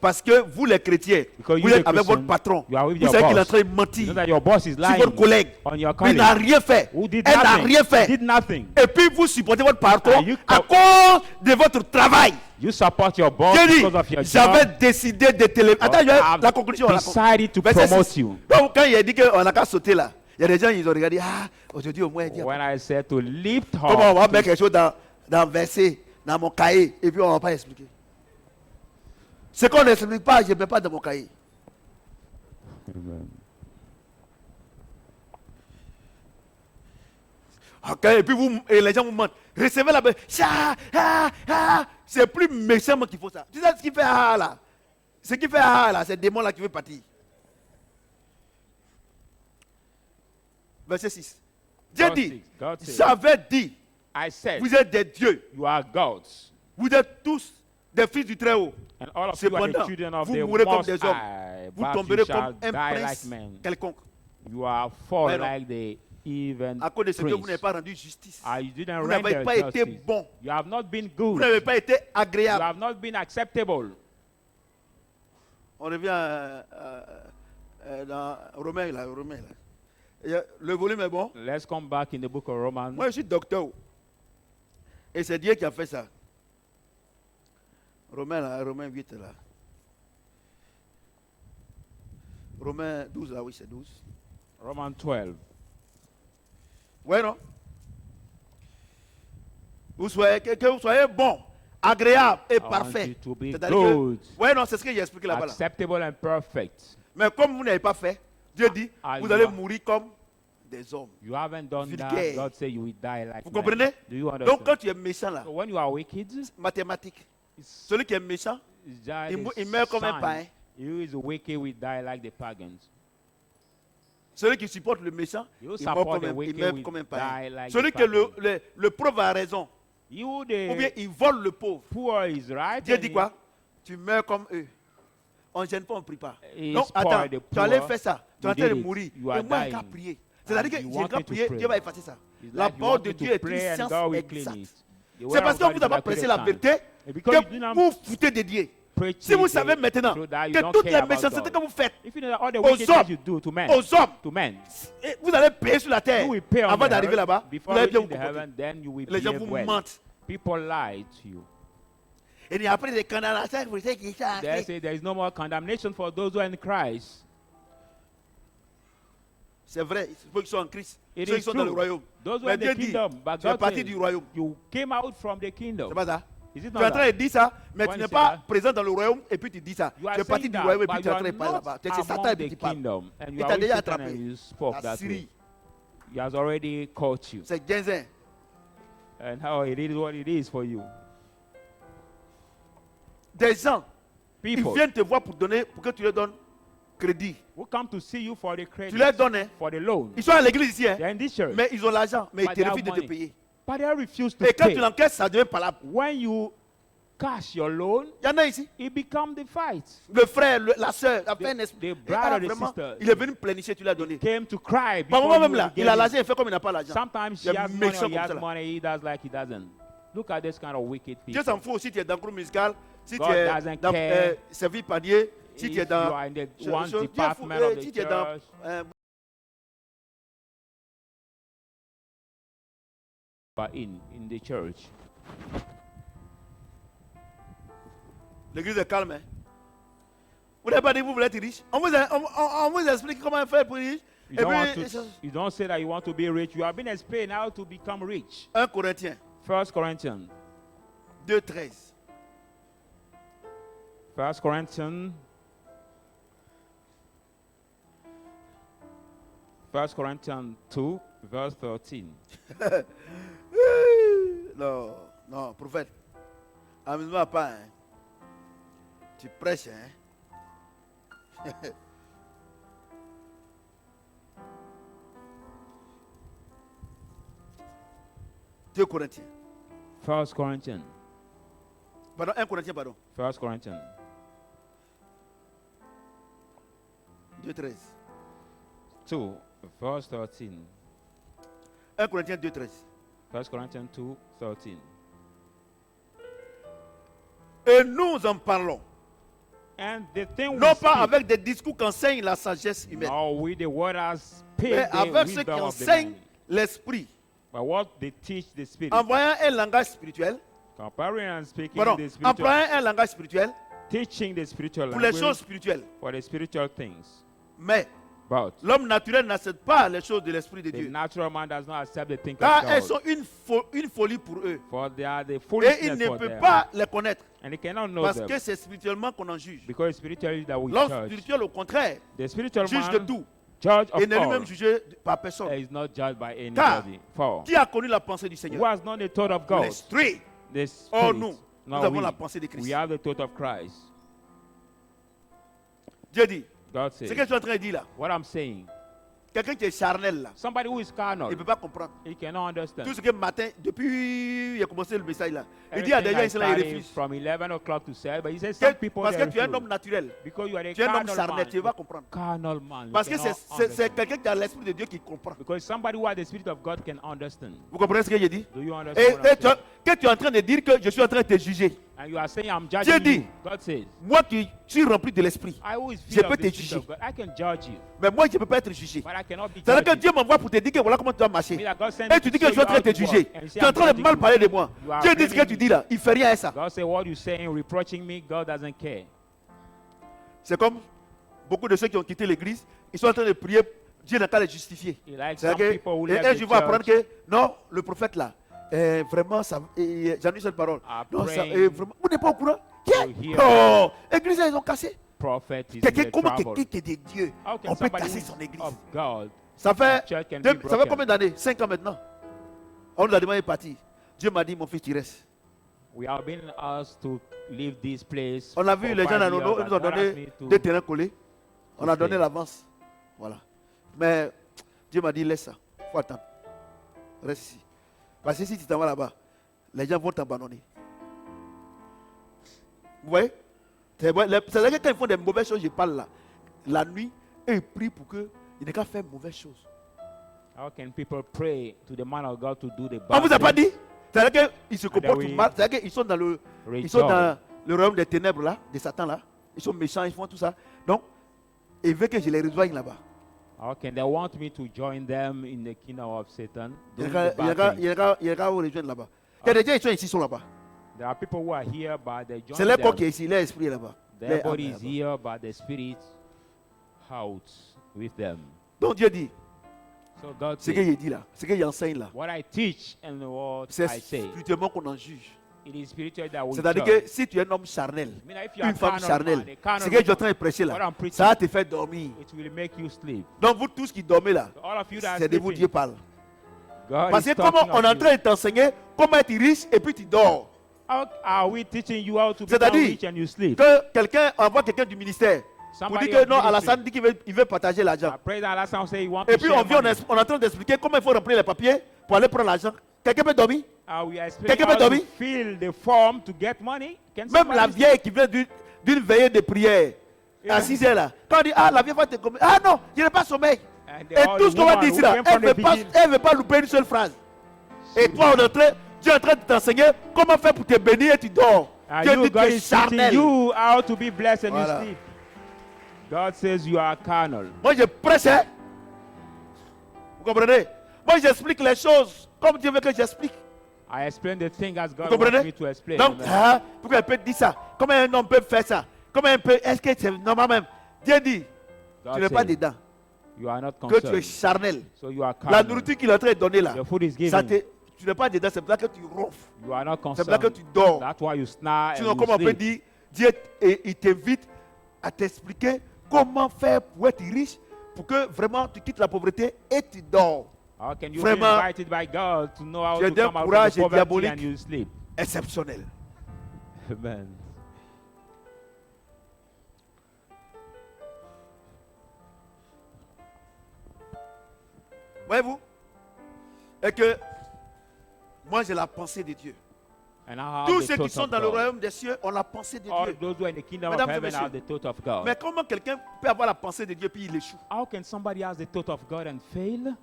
parce que vous les chrétiens, vous êtes avec votre patron, vous savez qu'il est en train de mentir sur votre collègue, il n'a rien fait, elle n'a rien fait, et puis vous supportez votre patron à cause de votre travail. You support your boss because of your job. J'avais décidé de télé. Attends, la conclusion. Decided to promote you. Donc quand il a dit qu'on n'a qu'à sauter là, il y a des gens ils ont regardé, aujourd'hui au moins il dit. When I said to lift her. Comment on va mettre quelque chose dans verset, dans mon cahier, et puis on ne va pas expliquer. Ce qu'on n'explique pas, je ne mets pas dans mon cahier. Amen. Ok, et puis et les gens vous mentent. Recevez la c'est plus méchant qu'il faut ça. Tu sais ce qui fait là? Ce qui fait là, c'est le démon là qui veut partir. Verset 6. Dieu dit, j'avais dit, I said, vous êtes des dieux. You are gods. Vous êtes tous des fils du Très-Haut. And all of you are the children of vous the mourrez comme Most des hommes. High, Vous but tomberez you comme shall un die prince like men. quelconque. You are fall Mais non. like the even À cause de ce que prince. vous n'avez pas rendu justice. You didn't Vous n'avez render pas été justice. bon. You have not been Vous good. n'avez pas été You agréable. have not been acceptable. On revient dans Romains là. Le volume est bon. Let's come back in the book of Romans. Moi, je suis docteur. Et c'est Dieu qui a fait ça. Romains 8 là. Romains 12 là, oui, c'est 12. Romans 12. Ouais, non? Que vous soyez bon, agréable et parfait. To be C'est-à-dire good, que, ouais, non, c'est ce que j'ai expliqué là-bas. Là. acceptable and perfect. Mais comme vous n'avez pas fait, Dieu dit, vous allez mourir comme des hommes. You haven't done that. Vulgaire. God say you will die like Vous men. comprenez? Do you understand? Donc quand tu es méchant là, So when you are wicked, mathématique, celui qui est méchant, il meurt comme un païen. You is wicked will die like the pagans. Celui qui supporte le méchant, You il meurt support comme the wicked un will païen. die like Celui the que pagans. le pauvre a raison, You ou bien the il vole le pauvre. poor is right. Dieu and dit quoi? Tu meurs comme eux. On ne gêne pas, on ne prie pas. He Donc is attends, poor, the tu allais poor, faire ça. Tu es you en train de did it. mourir. You are Et moi, je dying. vais prier. C'est-à-dire que And you j'ai want qu'à me to prier, pray. Dieu va effacer ça. It's La like you parole want de me to Dieu est pray une and science God will clean exacte. it. The C'est word parce of que God vous is n'avez pas accurate prêché la science. vérité And because you do que not vous foutez de Dieu. preach Si vous it, savez maintenant so that you que don't toutes care les about méchancetés God. que vous faites If you know that all the aux wicked things hommes, you do to men, aux men, et vous allez payer sur la terre you will pay on avant the d'arriver earth. là-bas. Vous Before allez bien vous reaching the comporter. heaven, then you will Les gens behave vous well. mentent. People lie to you. Et après des condamnations pour ceux qui sont They say there is no more condemnation for those who are in Christ. C'est vrai, ceux qui sont en Christ, It ceux qui is sont dans le true. royaume. Those who Mais are in Dieu the dit, kingdom, but tu es God parti says, du royaume. you came out from the C'est kingdom. pas ça? Is it Tu es en not train that? de dire ça, mais When tu you n'es say pas that, présent dans le royaume et puis tu dis ça. you are Tu es parti saying du that, royaume et but puis tu es you en train are de parler not là-bas. C'est Satan among et puis the tu parles. kingdom, and Il you t'a are déjà with Satan attrapé. and you spoke La that way. Syrie, He has already caught you. c'est Ginzin. And how it is what it is for you. Des gens, ils People viennent te voir pour que tu leur donnes crédit. who come to see you for the Tu credit, leur donnes, hein. for the loan. Ils sont à l'église ici, hein. They're in this church, Mais ils ont l'argent, mais ils But te they have refusent de te money. payer. but they refuse to Et quand pay. tu l'encaisses, ça devient palable. When you cash your loan, Il y en a ici. it becomes the fight. Le frère, la soeur, a fait un esprit. the brother, the Vraiment, sister, il est venu planifier, tu l'as donné. Came to cry Par before moment you même là, gave il a him. l'argent, il fait comme il n'a pas l'argent. Sometimes Il y she a has money méchant or he comme has ça là. money, he does like he doesn't. Look at this kind of wicked Dieu people. s'en fout aussi, tu es dans le groupe musical, si God tu es doesn't dans care. service panier, si If tu es you dans. are in the je- one je- Dieu department fout- of the si tu es dans. church, but in the church, L'église est calme. Hein? Vous n'avez pas dit que vous voulez être riche. On vous explique comment faire pour être riche. you Et don't, want puis, to, you don't say that you want to be rich. You have been explained how to become rich. 1 Corinthiens 1 Corinthians. 2:13. 1 Corinthians 1 Corinthians 2, verse 13. Non, non, prophète. Amuse-moi pas. Hein. Tu prêches, hein. 2 Corinthiens. 1 Corinthians. Pardon, 1 Corinthiens, pardon. 1 Corinthians 2:13. 2, verse 13. 1 Corinthiens 2:13. 1 Corinthians 2, 13. Et nous en parlons. And the thing we Non pas speak, avec des discours qu'enseigne la sagesse humaine, no, with the word as mais paid the avec ceux qui wisdom of the enseignent man, l'esprit, but what they teach the spirit. envoyant un langage spirituel, Comparing and speaking pardon, the spiritual, employant un langage spirituel teaching the spiritual pour les language choses spirituelles. for the spiritual things. Mais But l'homme naturel n'accepte pas les choses de l'esprit de the Dieu, natural man does not accept the things car of elles God. sont une folie pour eux. For they are the Et il foolishness ne for peut them. pas les connaître, And they cannot know parce them. que c'est spirituellement qu'on en juge. Because spiritually that we L'homme judge. spirituel, au contraire, The spiritual juge man de tout judge et of n'est all. lui-même jugé par personne. Is not judged by Car anybody. For qui a connu la pensée du who Seigneur? has known the thought of God? L'esprit. The Oh, spirit. nous Not avons we. la pensée de Christ. We have the thought of Christ. Dieu dit, God ce says. que je suis en train de dire là, What I'm saying. quelqu'un qui est charnel là, Somebody who is carnal, il ne peut pas comprendre. he cannot understand. Tout ce que matin, depuis il a commencé le message là, il dit à des gens, Everything I ils sont là, ils started refusent. from 11 o'clock to 7, but he says some people Parce they que tu es un refuse. homme naturel, Because you are a tu es un homme carnal charnel, tu vas man. comprendre. Carnal man. you Parce que cannot c'est understand. quelqu'un qui a l'esprit de Dieu qui comprend. Because somebody who has the spirit of God can understand. Vous comprenez ce que j'ai dit? Do you Et, understand what I'm saying? que tu es en train de dire que je suis en train de te juger. And you are saying I'm Dieu judging dit, you. God says, moi qui suis rempli de l'esprit, I always je feel peux of te the spirit juger. of God. I can judge you, Mais moi je ne peux pas être jugé. but I cannot be C'est-à-dire que judged. Dieu m'envoie pour te dire que voilà comment tu dois marcher. Me that God sent Et me tu to dis que show je suis en you train how de te to walk. juger. And you Tu say, es en I'm train de judging mal you. parler de moi. You are Dieu dit ce que blaming tu me. dis là. Il ne fait rien à ça. God say what you saying, reproaching me, God doesn't care. C'est comme beaucoup de ceux qui ont quitté l'église. Ils sont en train de prier. Dieu n'a qu'à les justifier. He likes C'est-à-dire some que- people who et left un the jour, il va apprendre church. que non, le prophète là, vraiment, j'en ai cette parole. Are Non, ça, praying vraiment, vous n'êtes pas au courant? to hear Oh, l'église, ils ont cassé. prophet is in Quelqu'un, the comment trouble. quelqu'un qui est de Dieu, How can on peut somebody casser who son is église? of God, Ça fait, church can be ça fait broken? combien d'années? 5 ans maintenant. On nous a demandé de partir. Dieu m'a dit, mon fils, tu restes. We have been asked to leave this place. On a vu for les gens 5 dans nos years, dos, ils nous ont but God asked donné me to- des terrains collés. On a donné stay. l'avance. Voilà. Mais Dieu m'a dit, laisse ça. Il faut attendre. Reste ici. Parce que si tu t'en vas là-bas, les gens vont t'abandonner. Vous voyez? C'est-à-dire que quand ils font des mauvaises choses, je parle là. La nuit, eux, ils prient pour qu'ils n'aient qu'à faire mauvaises choses. How can people pray to the man of God to do the On bad ne vous a pas things? dit? C'est-à-dire qu'ils se comportent we mal. C'est-à-dire qu'ils sont dans le. Ils sont dans le royaume des ténèbres là, de Satan là. Ils sont méchants, ils font tout ça. Donc, ils veulent que je les rejoigne là-bas. How can they want me to join them in the kingdom of Satan? Il y doing a the bad things? qu'à vous rejoindre là-bas. Il y a des gens qui sont ici, sont là-bas. There are people who are here, but they C'est join leur them. corps qui est ici, leur esprit est là-bas. Their Leur âme body est is là-bas. here, but the spirit out with them. Donc Dieu dit, So God ce qu'il says, dit là, ce qu'il enseigne là, what I teach and what c'est I say, spirituellement qu'on en juge. it is spiritual that we C'est-à-dire judge. que si tu es un homme charnel, I mean, if you are une femme carnal charnelle, man, a carnal ce que je suis en woman, train de prêcher what là, I'm preaching, ça va te faire dormir. it will make you sleep. Donc vous tous qui dormez là, So all of you that are c'est de vous sleeping, Dieu parle. God Parce is que comment talking on of est en you. train de t'enseigner comment être riche et puis tu dors. How are we teaching you how to become C'est-à-dire rich and you sleep? que quelqu'un envoie quelqu'un du ministère pour Somebody dire que of non, ministry. Alassane dit qu'il veut partager l'argent. I pray that last time say you want Et to puis share on vient, money. on est en train d'expliquer comment il faut remplir les papiers pour aller prendre l'argent. Quelqu'un peut dormir? We are explaining Quelqu'un peut how to dormir? fill the form to get money. Can Même somebody la sleep? vieille qui vient d'une veillée de prière à 6 heures là. Quand on dit, ah, la vieille va te combler. Ah non, je n'ai pas sommeil. And Et tout ce qu'on va dire ici là, elle ne veut pas louper une seule phrase. Et toi, Dieu est en train de t'enseigner comment faire pour te bénir et tu dors. Dieu dit que God tu es is teaching charnel. you how to be blessed and Voilà. you sleep. God says you are carnal. Moi, je prêche. Hein? Vous comprenez? Moi, j'explique les choses comme Dieu veut que j'explique. I explain the thing as Vous God wants comprenez? me to explain. Donc, Amen. hein, pourquoi elle peut dire ça? Comment un homme peut faire ça? Comment un peut. Est-ce que c'est normal même? Dieu dit, God tu n'es pas says, dedans. you are not Que tu es concerned. charnel. So you are La carnal. nourriture qu'il est en train de donner là, The food is ça given. tu n'es pas dedans, c'est pour ça que tu ronfles. You are not C'est pour ça concerned. que tu dors. That's why you snore and Sinon, you comme on peut sleep. dire, Dieu il t'invite à t'expliquer comment faire pour être riche, pour que vraiment tu quittes la pauvreté et tu dors. How can you Vraiment, be invited by God to know how tu es to d'un come out of courage the poverty diabolique. and you sleep? Exceptionnel. Amen. Voyez-vous? Et que moi j'ai la pensée de Dieu. And I have Tous the ceux qui thought sont of dans le God. royaume des cieux ont la pensée de All Dieu. those who are in the kingdom Mesdames of et heaven messieurs. have the thought of God. Mais comment quelqu'un peut avoir la pensée de Dieu puis il échoue? How can somebody have the thought of God and fail?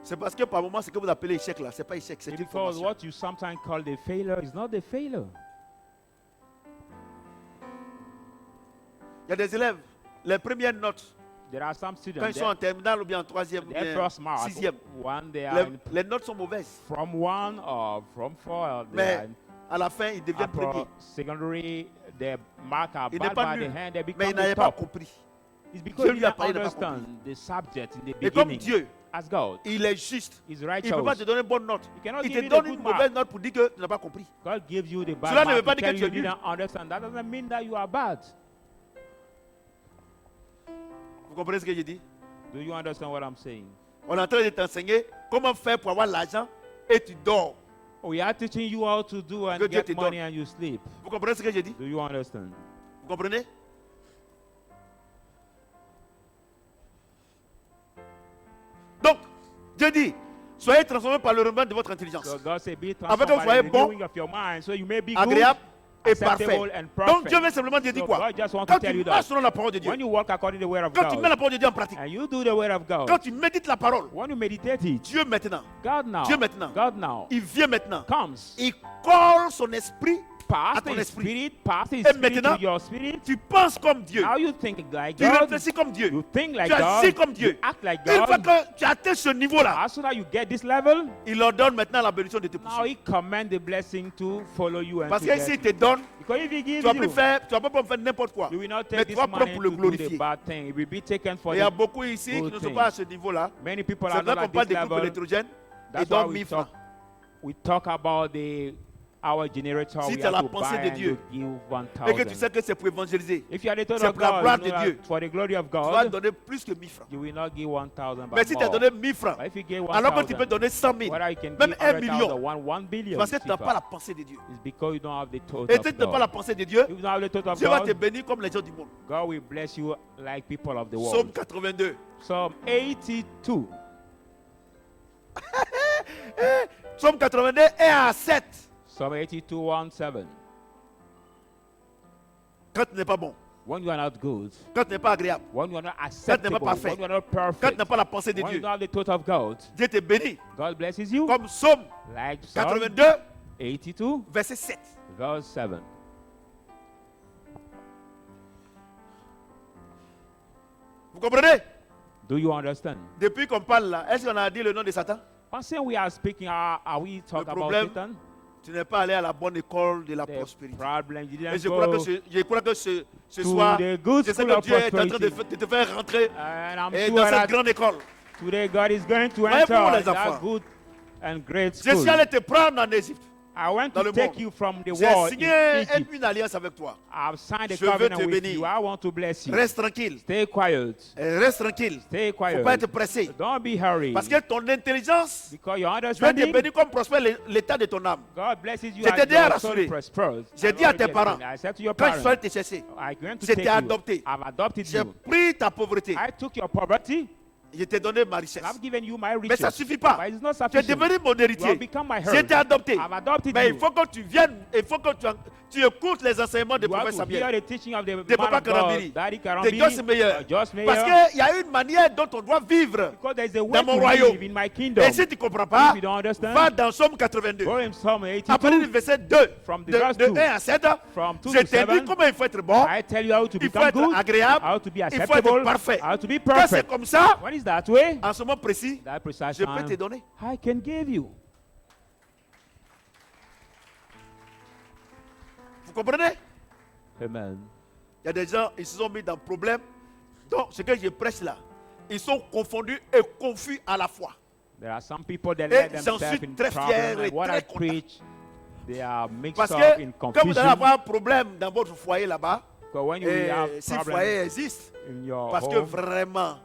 C'est parce que par moment, ce que vous appelez échec là, c'est pas échec, c'est une Because formation. what you sometimes call the failure is not the failure. Il y a des élèves, les premières notes, There are some quand students ils sont en terminale ou bien en troisième ou their bien first mark, sixième, when they are les notes sont mauvaises. from 1 or from 4, they Mais are à la fin, ils deviennent upper premiers. secondary, their mark are Il n'est bad pas by the nul, hand, they mais become il the n'avait pas top. compris. It's Dieu because you lui a didn't parlé, il n'a pas understand the subject in the Et comme beginning. Dieu, As God il est juste, is il righteous, ne peut pas te donner une bonne note. He cannot Il give te you the donne good une mark. mauvaise note pour dire que tu n'as pas compris. God gives you the bad Cela ne mark veut pas to dire tell que you tu es you nul. didn't understand. That doesn't mean that you are bad. Vous comprenez ce que je dis? Do you understand what I'm saying? On est en train de t'enseigner comment faire pour avoir l'argent et tu dors. We are teaching you how to do and Que Dieu te get money donne. and you sleep. Vous comprenez ce que je dis? Do you understand? Vous comprenez? Donc, Dieu dit, soyez transformés par le renouvellement de votre intelligence. So God said, be Afin que vous transformed by soyez the bon, renewing of your mind, so you may be good, agréable et acceptable parfait. and Donc perfect. Dieu veut simplement te dire So quoi? God just want to Quand tell tu you marches that selon la parole de Dieu, when you walk according to the word of quand tu mets God, la parole de Dieu en pratique, and you do the word of quand God, tu médites la parole, when you meditate it, Dieu maintenant, God now, Dieu maintenant, God now il vient maintenant, comes, il colle son esprit à pass ton the esprit. spirit, pass the Et spirit maintenant, to your spirit. Tu penses comme Dieu, Now you think like tu God, réfléchis comme Dieu, you think like tu agis God, comme Dieu. you act like Une fois God. que tu atteins ce niveau-là, As soon as you get this level, il leur donne maintenant la bénédiction de te now poursuivre. He commands the blessing to follow you and Parce to que ici, get il te donne, because if He gives tu vas plus you, faire, tu vas pas faire n'importe quoi. you will not Mais take tu this vas prendre money pour to le do the glorifier. bad thing. It will be taken for Et il y a the beaucoup ici qui good ne sont things. pas à ce niveau-là. Many people C'est are là not qu'on at parle this des groupes level. électrogènes et That's why donnent 1000 francs. we talk about our generator. Si We tu as have la to pensée buy de and Dieu, to give Et que tu 1,000. sais que c'est pour évangéliser, If you are the thought c'est of pour la God, gloire you de know Dieu. that for the glory of tu vas God, donner plus que 1000 francs. you will not give 1,000 Mais but si tu as more. donné 1000 francs, But if you give alors que tu peux 1,000, donner 100 000, whether you can même give 1 100,000 million, 1 billion, parce que tu n'as cheaper. pas la pensée de Dieu. It's because you don't have the thought Et of si tu n'as pas la God. pensée de Dieu, If you don't have the thought of Dieu va te God, bénir comme les gens du monde. God will bless you like people of the Psaume world. 82. Psalm 82. Psaume 82 1 à 7. Psalm 82, 1, 7. Quand tu n'es pas bon, When you are not good, quand tu n'es pas agréable, when you are not acceptable, parfait, when you are not quand tu perfect, n'as pas la pensée de when you Dieu, don't have the thought of God, Dieu te bénit. God blesses you. Comme Psaume Like Psalm 82, 82, verset 7. verse 7. Vous comprenez? Do you understand? Depuis qu'on parle là, est-ce qu'on a dit le nom de Satan? But since we are speaking, are we talking about problème, Satan? Tu n'es pas allé à la bonne école de la The prospérité. problem, you Et didn't je crois go que ce to soir, the good je sais school que of Dieu est en train prosperity. de te faire rentrer And I'm et sure dans cette that grande école. today God is going to Voyez-vous, enter les that enfants, good and great Je school. suis allé te prendre en Égypte. I want dans to le take monde. you from the J'ai war signé in Egypt. une alliance avec toi. I've signed a Je veux covenant te with bénir. you. I want to bless you. Reste tranquille. Stay quiet. Reste tranquille. Stay Il ne quiet. faut pas être pressé. Don't be hurried. Parce que ton intelligence, Because your tu vas te understanding, bénir comme prospère l'état de ton âme. God blesses you Je t'ai as déjà your rassuré. soul prospers. J'ai I've dit à already tes parents, explained. I said to your Quand je suis parents, allé te chercher, I'm going to je take t'ai you. adopté. I've adopted J'ai you. pris ta pauvreté. I took your poverty. Je t'ai donné ma richesse. I've given you my Mais ça ne riches. suffit pas. But it's not Tu es sufficient. devenu mon You héritier. have become my Je heritage. t'ai adopté. I've adopted Mais you. il faut que tu viennes, il faut que tu écoutes les enseignements de You have prophète to hear Samuel. the teaching of the De man Papa of God, Karambiri. Daddy De Karambiri, Joss Meyer. Joss Meyer. Parce qu'il y a une manière dont on doit vivre. Because there's a way dans mon to royaume. live in my kingdom. Et si tu ne comprends pas, If you don't understand, va dans Psaume 82. go in Psalm À partir 82. du verset 2, From the de verse 1 2. à 7, From 2 je to t'ai 7, dit comment il faut être bon, I tell you how to il faut become être good, agréable, how to be il faut être acceptable, parfait. how to be Quand c'est perfect. comme ça, When is that way? en ce moment précis, That precise je peux te time, donner. I can give you. Vous comprenez? Amen. Il y a des gens, ils se sont mis dans le problème. Donc, ce que je prêche là, ils sont confondus et confus à la fois. There are some people that Et let j'en themselves suis in très fier problem. et And what très I content. preach, they are mixed Parce up que in quand vous allez confusion. avoir un problème dans votre foyer là-bas, Because when you have Et si le problems foyer existe, in your parce que home, vraiment,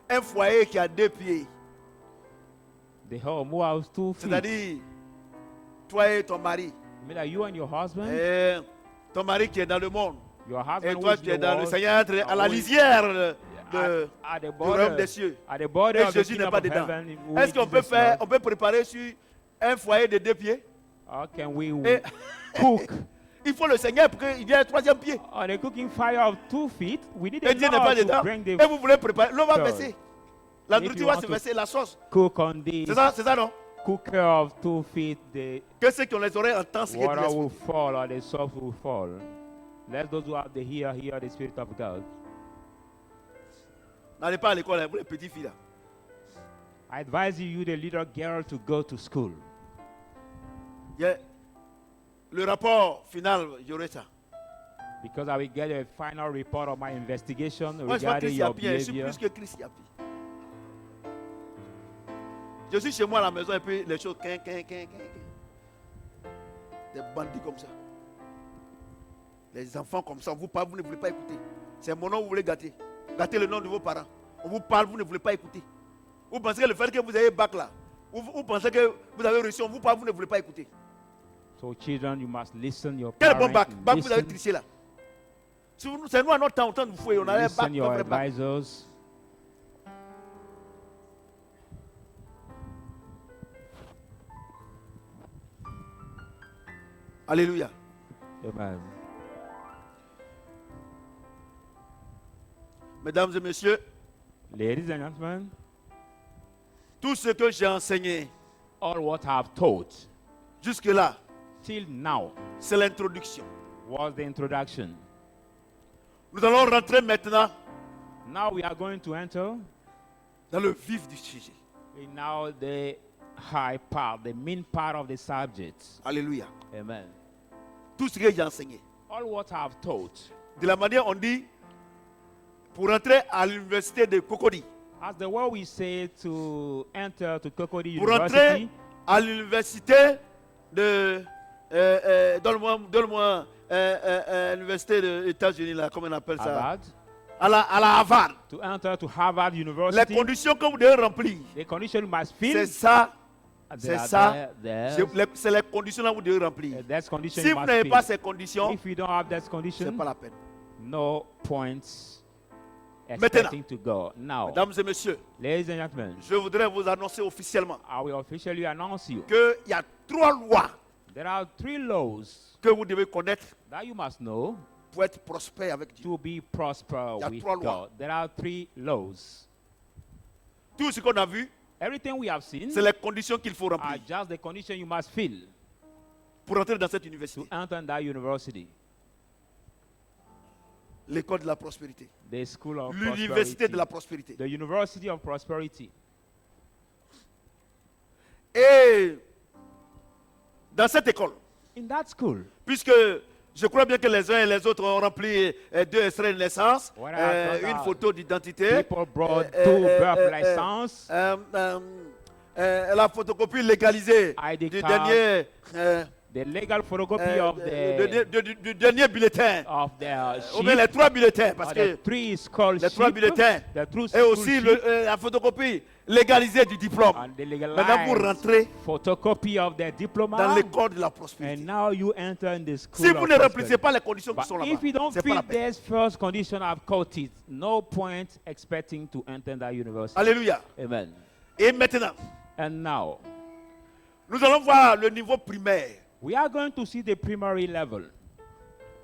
un foyer qui a 2 pieds, the home who has 2 feet, c'est-à-dire toi et ton mari, I mean, like you and your husband, et ton mari qui est dans le monde, your et husband who toi is in tu es the dans le world, Seigneur, entre à la who is lisière at the du royaume des border, cieux. at the border Et of the Jésus n'est kingdom pas of dedans. heaven. Est-ce qu'on peut faire, on peut préparer sur un foyer de 2 pieds? How can we Et cook il faut le Seigneur pour qu'il y ait un 3e pied. on a cooking fire of 2 feet? We need Et a Dieu n'est pas Lord dedans. to bring Et the vous voulez préparer, l'eau va Third. verser. La If nourriture you va want se to verser, la sauce. cook on this C'est ça non? cooker of 2 feet, the Que ceux qui ont les oreilles entendent ce que dit water l'Esprit. will fall or the sauce will fall. Let those who have the ear hear the Spirit of God. N'allez pas à l'école, hein, vous les petites filles là. I advise you, the little girl, to go to school. Yeah. Le rapport final, j'aurai ça. Because I will get a final report of my investigation Moi, je vois regarding Christ your Yapi, je suis behavior. plus que Christ Yapi. Je suis chez moi à la maison et puis les choses, des bandits comme ça. Les enfants comme ça, vous parlez, vous ne voulez pas écouter. C'est mon nom, vous voulez gâter. Gâter le nom de vos parents. On vous parle, vous ne voulez pas écouter. Vous pensez que le fait que vous ayez bac là, vous pensez que vous avez reçu, on vous parle, vous ne voulez pas écouter. So children, you must listen your Quel bon parents. bac? Bac, vous avez Listen, triché là. C'est nous à notre temps, autant de vous fouiller, on avait un bac, listen your pas vrai bac. advisors. Alléluia. Amen. Mesdames et messieurs, Ladies and gentlemen, tout ce que j'ai enseigné all what I have taught jusque-là, till now c'est l'introduction. was the introduction. Nous allons rentrer maintenant Now we are going to enter dans le vif du sujet. in now the high part, the main part of the subject. Alléluia. Amen. Tout ce que j'ai enseigné. All what I have taught, De la manière, on dit, pour entrer à l'université de Cocody, as the word we say to enter to Cocody pour entrer University, à l'université de... donne-moi l'université des États-Unis, là, comment on appelle ça? Harvard, À la Harvard. to enter to Harvard Les University, conditions que vous devez remplir, the condition must c'est fill. ça. They C'est are ça. there. C'est les conditions là que vous devez remplir. That's condition Si you vous must n'avez fill. pas ces conditions, If you don't have that ce n'est condition, pas la peine. no points expecting to go. Now, Mesdames et messieurs, ladies and gentlemen, je voudrais vous annoncer officiellement I will officially announce you. qu'il y a 3 lois There are 3 laws que vous devez connaître that you must know pour être prospère avec Dieu. to be prosper Il y a with 3 lois. God. There are 3 laws. Tout ce qu'on a vu, Everything we have seen c'est les conditions qu'il faut are remplir just the condition you must fill pour entrer dans cette to université. enter that university, L'école de la prospérité. the school of L'université de la prosperity, prospérité. the university of prosperity. Et dans cette école, In that school, puisque je crois bien que les uns et les autres ont rempli 2 extraits de naissance, What I found une out, photo d'identité, people brought 2 birth license, la photocopie légalisée ID du card, dernier, the legal photocopy of du dernier bulletin, their ou bien sheet, les 3 bulletins, parce or que the 3 scholarship, les 3 bulletins, the 3 et school aussi sheet, la photocopie légalisée du diplôme. and the Maintenant, vous legalized rentrez photocopy of their dans diploma, l'école de la and prospérité. now you enter in the school Si vous of ne remplissez prosperity. pas les conditions qui But sont là-bas, if you don't c'est pas la fit peine. this first condition I've quoted, no point expecting to enter that university. Alléluia. Amen. Et maintenant, And now, nous allons voir le niveau primaire. we are going to see the primary level.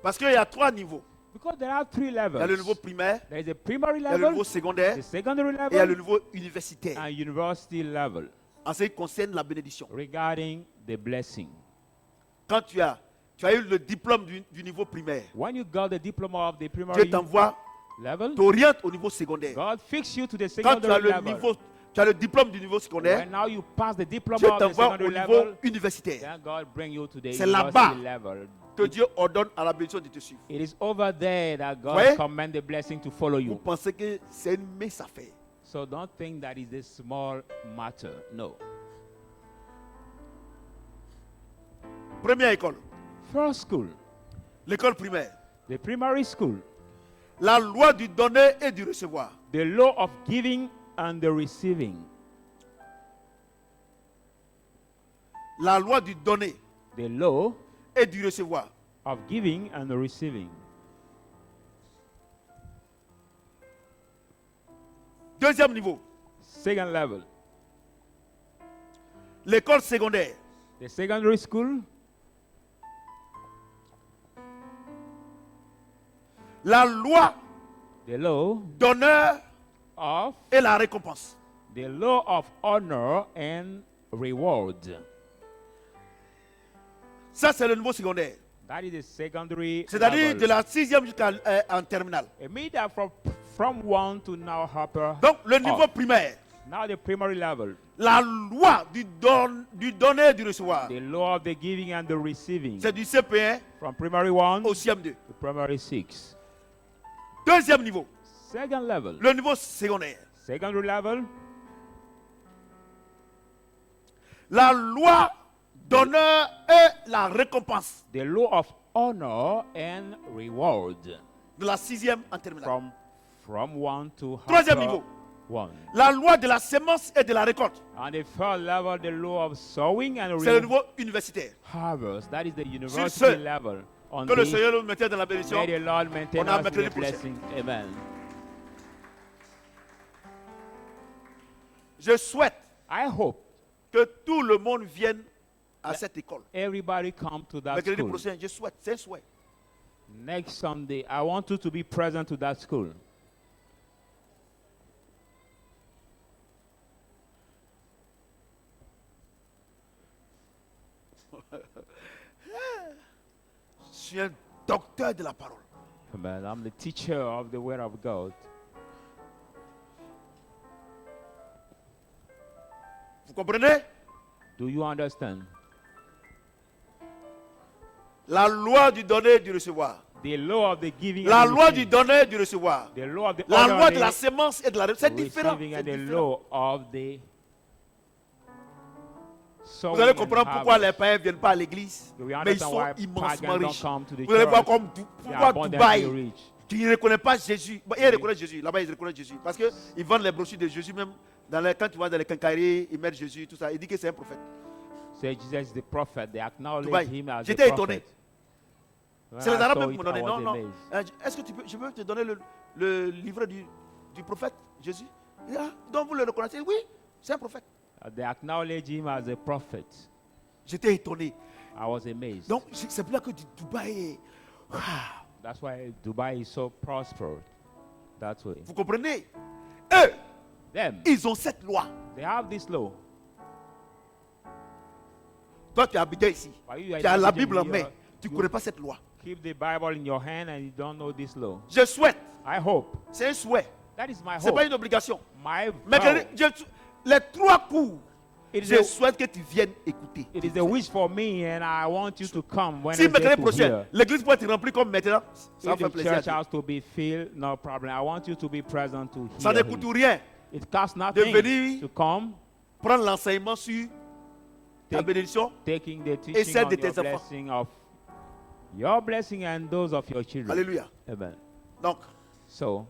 Parce qu'il y a 3 niveaux. Because there are 3 Il y a le levels. niveau primaire, There is a primary il y a le level, niveau secondaire the secondary et il y a le level, niveau universitaire. and university level En ce qui concerne la bénédiction. regarding the blessing. Quand tu as eu le diplôme du niveau primaire, When you got the diploma of the Dieu primary t'envoie, level, t'oriente au niveau secondaire. God fix you to the Quand tu as secondary level. tu as le diplôme du niveau secondaire, When now you pass the diploma Dieu of the t'envoie au secondary niveau level, universitaire. then God bring you to the C'est là-bas university level. Que Dieu ordonne à la bénédiction de te suivre. It is over there that God Voyez? command the blessing to follow Vous you. pensez que c'est une mince affaire. So don't think that is a small matter. No. Première école, First school, l'école primaire. The primary school, La loi du donner et du recevoir. the law of giving and the receiving. La loi du donner The law et du recevoir. of giving and receiving. Deuxième niveau, Second level, l'école secondaire. the secondary school, La loi the law d'honneur of et la récompense. the law of honor and reward. Ça, c'est le niveau secondaire. That is the secondary C'est-à-dire level. de la 6e jusqu'à en terminale. It means that from one to now upper. Donc, le niveau up. primaire, Now the primary level, la loi du donner et du recevoir. the law of the giving and the receiving. C'est du CP1 From primary 1 au to CM2. primary 6. Deuxième niveau, Second level, le niveau secondaire. secondary level, La loi d'honneur et la récompense the law of honor and reward. de la 6e en terminale. From 1 to Troisième upper niveau. 1. La loi de la semence et de la récolte. And the third level, the law of sowing and C'est le niveau universitaire. harvest. That is the ce university level. On Que le this, Seigneur nous mette dans la bénédiction. may the Lord maintain On a us in mercredi the prochain. blessing. Amen. Je souhaite I hope que tout le monde vienne à cette école. everybody come to that Mercredi school. prochain, je souhaite, c'est un souhait. Next Sunday, I want you to be present to that school. Je suis un docteur de la parole. Amen. I'm the teacher of the Word of God. Vous comprenez? Do you understand? La loi du donner et du recevoir. The law of the giving La and the loi du receiving. donner et du recevoir. The law of the La honor loi and de la the semence et de la récolte. C'est différent. receiving c'est and the différent. law of the sowing Vous allez and comprendre pourquoi harvest. les païens ne viennent pas à l'église. We Mais ils understand sont why immensement pagans don't riches. come to the Vous allez voir church. comme They are pourquoi abundantly Dubaï, rich. qui ne reconnaît pas Jésus. Bon, ils reconnaissent Jésus. Là-bas, ils reconnaissent Jésus. Parce qu'ils vendent les brochures de Jésus même. Quand tu vas dans les quincailleries, ils mettent Jésus, tout ça. Ils disent que c'est un prophète. Say Jesus is the prophet. They acknowledge Dubaï. him as the J'étais prophet. étonné. When C'est les I Arabes saw même qui it, m'ont donné. I Non, was non. amazed. Est-ce que je peux te donner le livre du prophète Jésus? Il dit, ah, donc vous le reconnaissez? Oui, c'est un prophète. They acknowledge him as a prophet. J'étais étonné. I was amazed. Donc, c'est pour là que Dubaï est... Ah, That's why Dubai is so prosperous. That way. vous comprenez? Eux, Them, ils ont cette loi. they have this law. Toi, tu es habité ici. But you are Tu as la in Bible en here, main. Tu ne you connais pas cette loi. keep the Bible in your hand and you don't know this law. Je souhaite. I hope. C'est un souhait. That is my Ce n'est hope. pas une obligation. My Mais vow. les 3 cours, It is je a- souhaite que tu viennes écouter. It is a wish for me, and I want you to come when Si mercredi to prochain, hear. l'église peut être remplie comme maintenant, ça va If faire the plaisir. à church Dieu. has to be filled, no problem. I want you to be present to Ça hear ne coûte him. rien. It costs nothing venir to come, Prendre l'enseignement sur ta Take- bénédiction. taking the teaching celle on de your tes enfants. blessing of your blessing and those of your children. Alléluia. Amen. Donc, So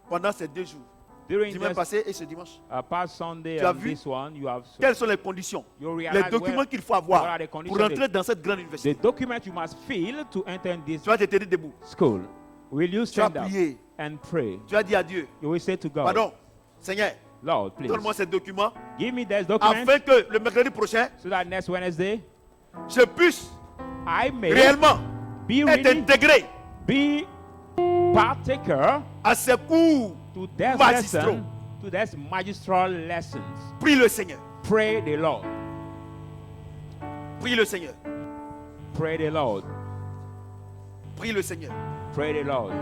pendant ces 2 jours, during dimanche this passé et ce dimanche, past Sunday Tu as and vu this one, you have quelles sont les conditions, you les realize documents qu'il faut what avoir are the pour conditions entrer dans cette grande the université. document you must fill to enter in this Tu vas te tenir debout. school. Will you Tu vas stand up prier. and pray? Tu vas dire à Dieu, You will say to God, pardon, Seigneur, Lord, please donne-moi ces documents give me this document afin que le mercredi prochain, so that next Wednesday je puisse I may réellement be être ready, intégré be partaker à ces cours to that magistraux. lesson, to that magistral lessons. Prie le Seigneur. Pray the Lord. Prie le Seigneur. Pray the Lord. Prie le Seigneur. Pray the Lord.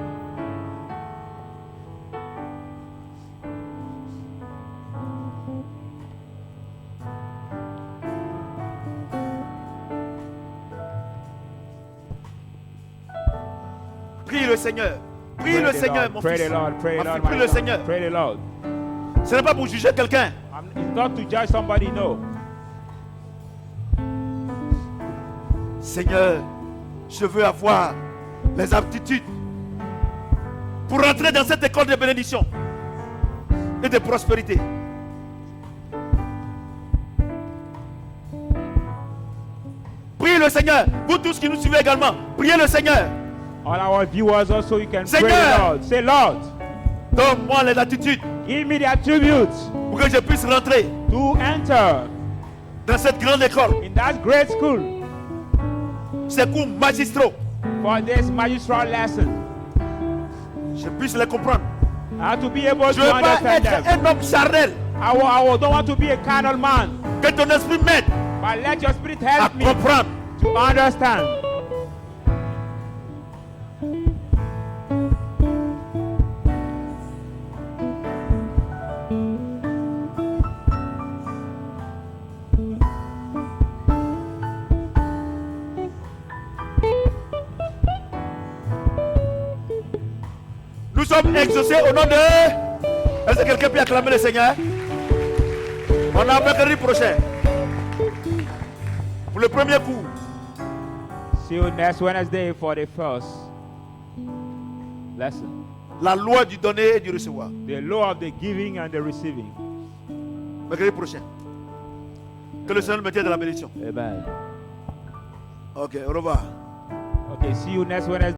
Prie le Seigneur. Prie Pray le the Seigneur, Lord. mon Pray fils. the Lord. Pray the Ma Lord. fille, prie my le son. Seigneur. Pray the Lord. Ce n'est pas pour juger quelqu'un. It's not to judge somebody, no. Seigneur, je veux avoir les aptitudes pour rentrer dans cette école de bénédiction et de prospérité. Priez le Seigneur. Vous tous qui nous suivez également, priez le Seigneur. All our viewers also, you can pray Seigneur. the Lord. Say, Lord, Donne-moi les attitudes give me the attributes pour que je puisse rentrer to enter dans cette grande école. in that great school Ces cours magistraux, for this magistral lesson. je puisse les comprendre. I have to be able Je ne to veux pas understand être them. un homme charnel. I don't want to be a carnal man, Que ton esprit m'aide but let your spirit à help me comprendre. to understand. Nous sommes exaucés au nom de... Est-ce que quelqu'un peut acclamer le Seigneur? On a mercredi prochain. Pour le premier cours. See you next Wednesday for the first lesson. La loi du donner et du recevoir. The law of the giving and the receiving. Mercredi prochain. Que le Seigneur me tienne dans la bénédiction. Amen. Ok, au revoir. Okay, see you next Wednesday.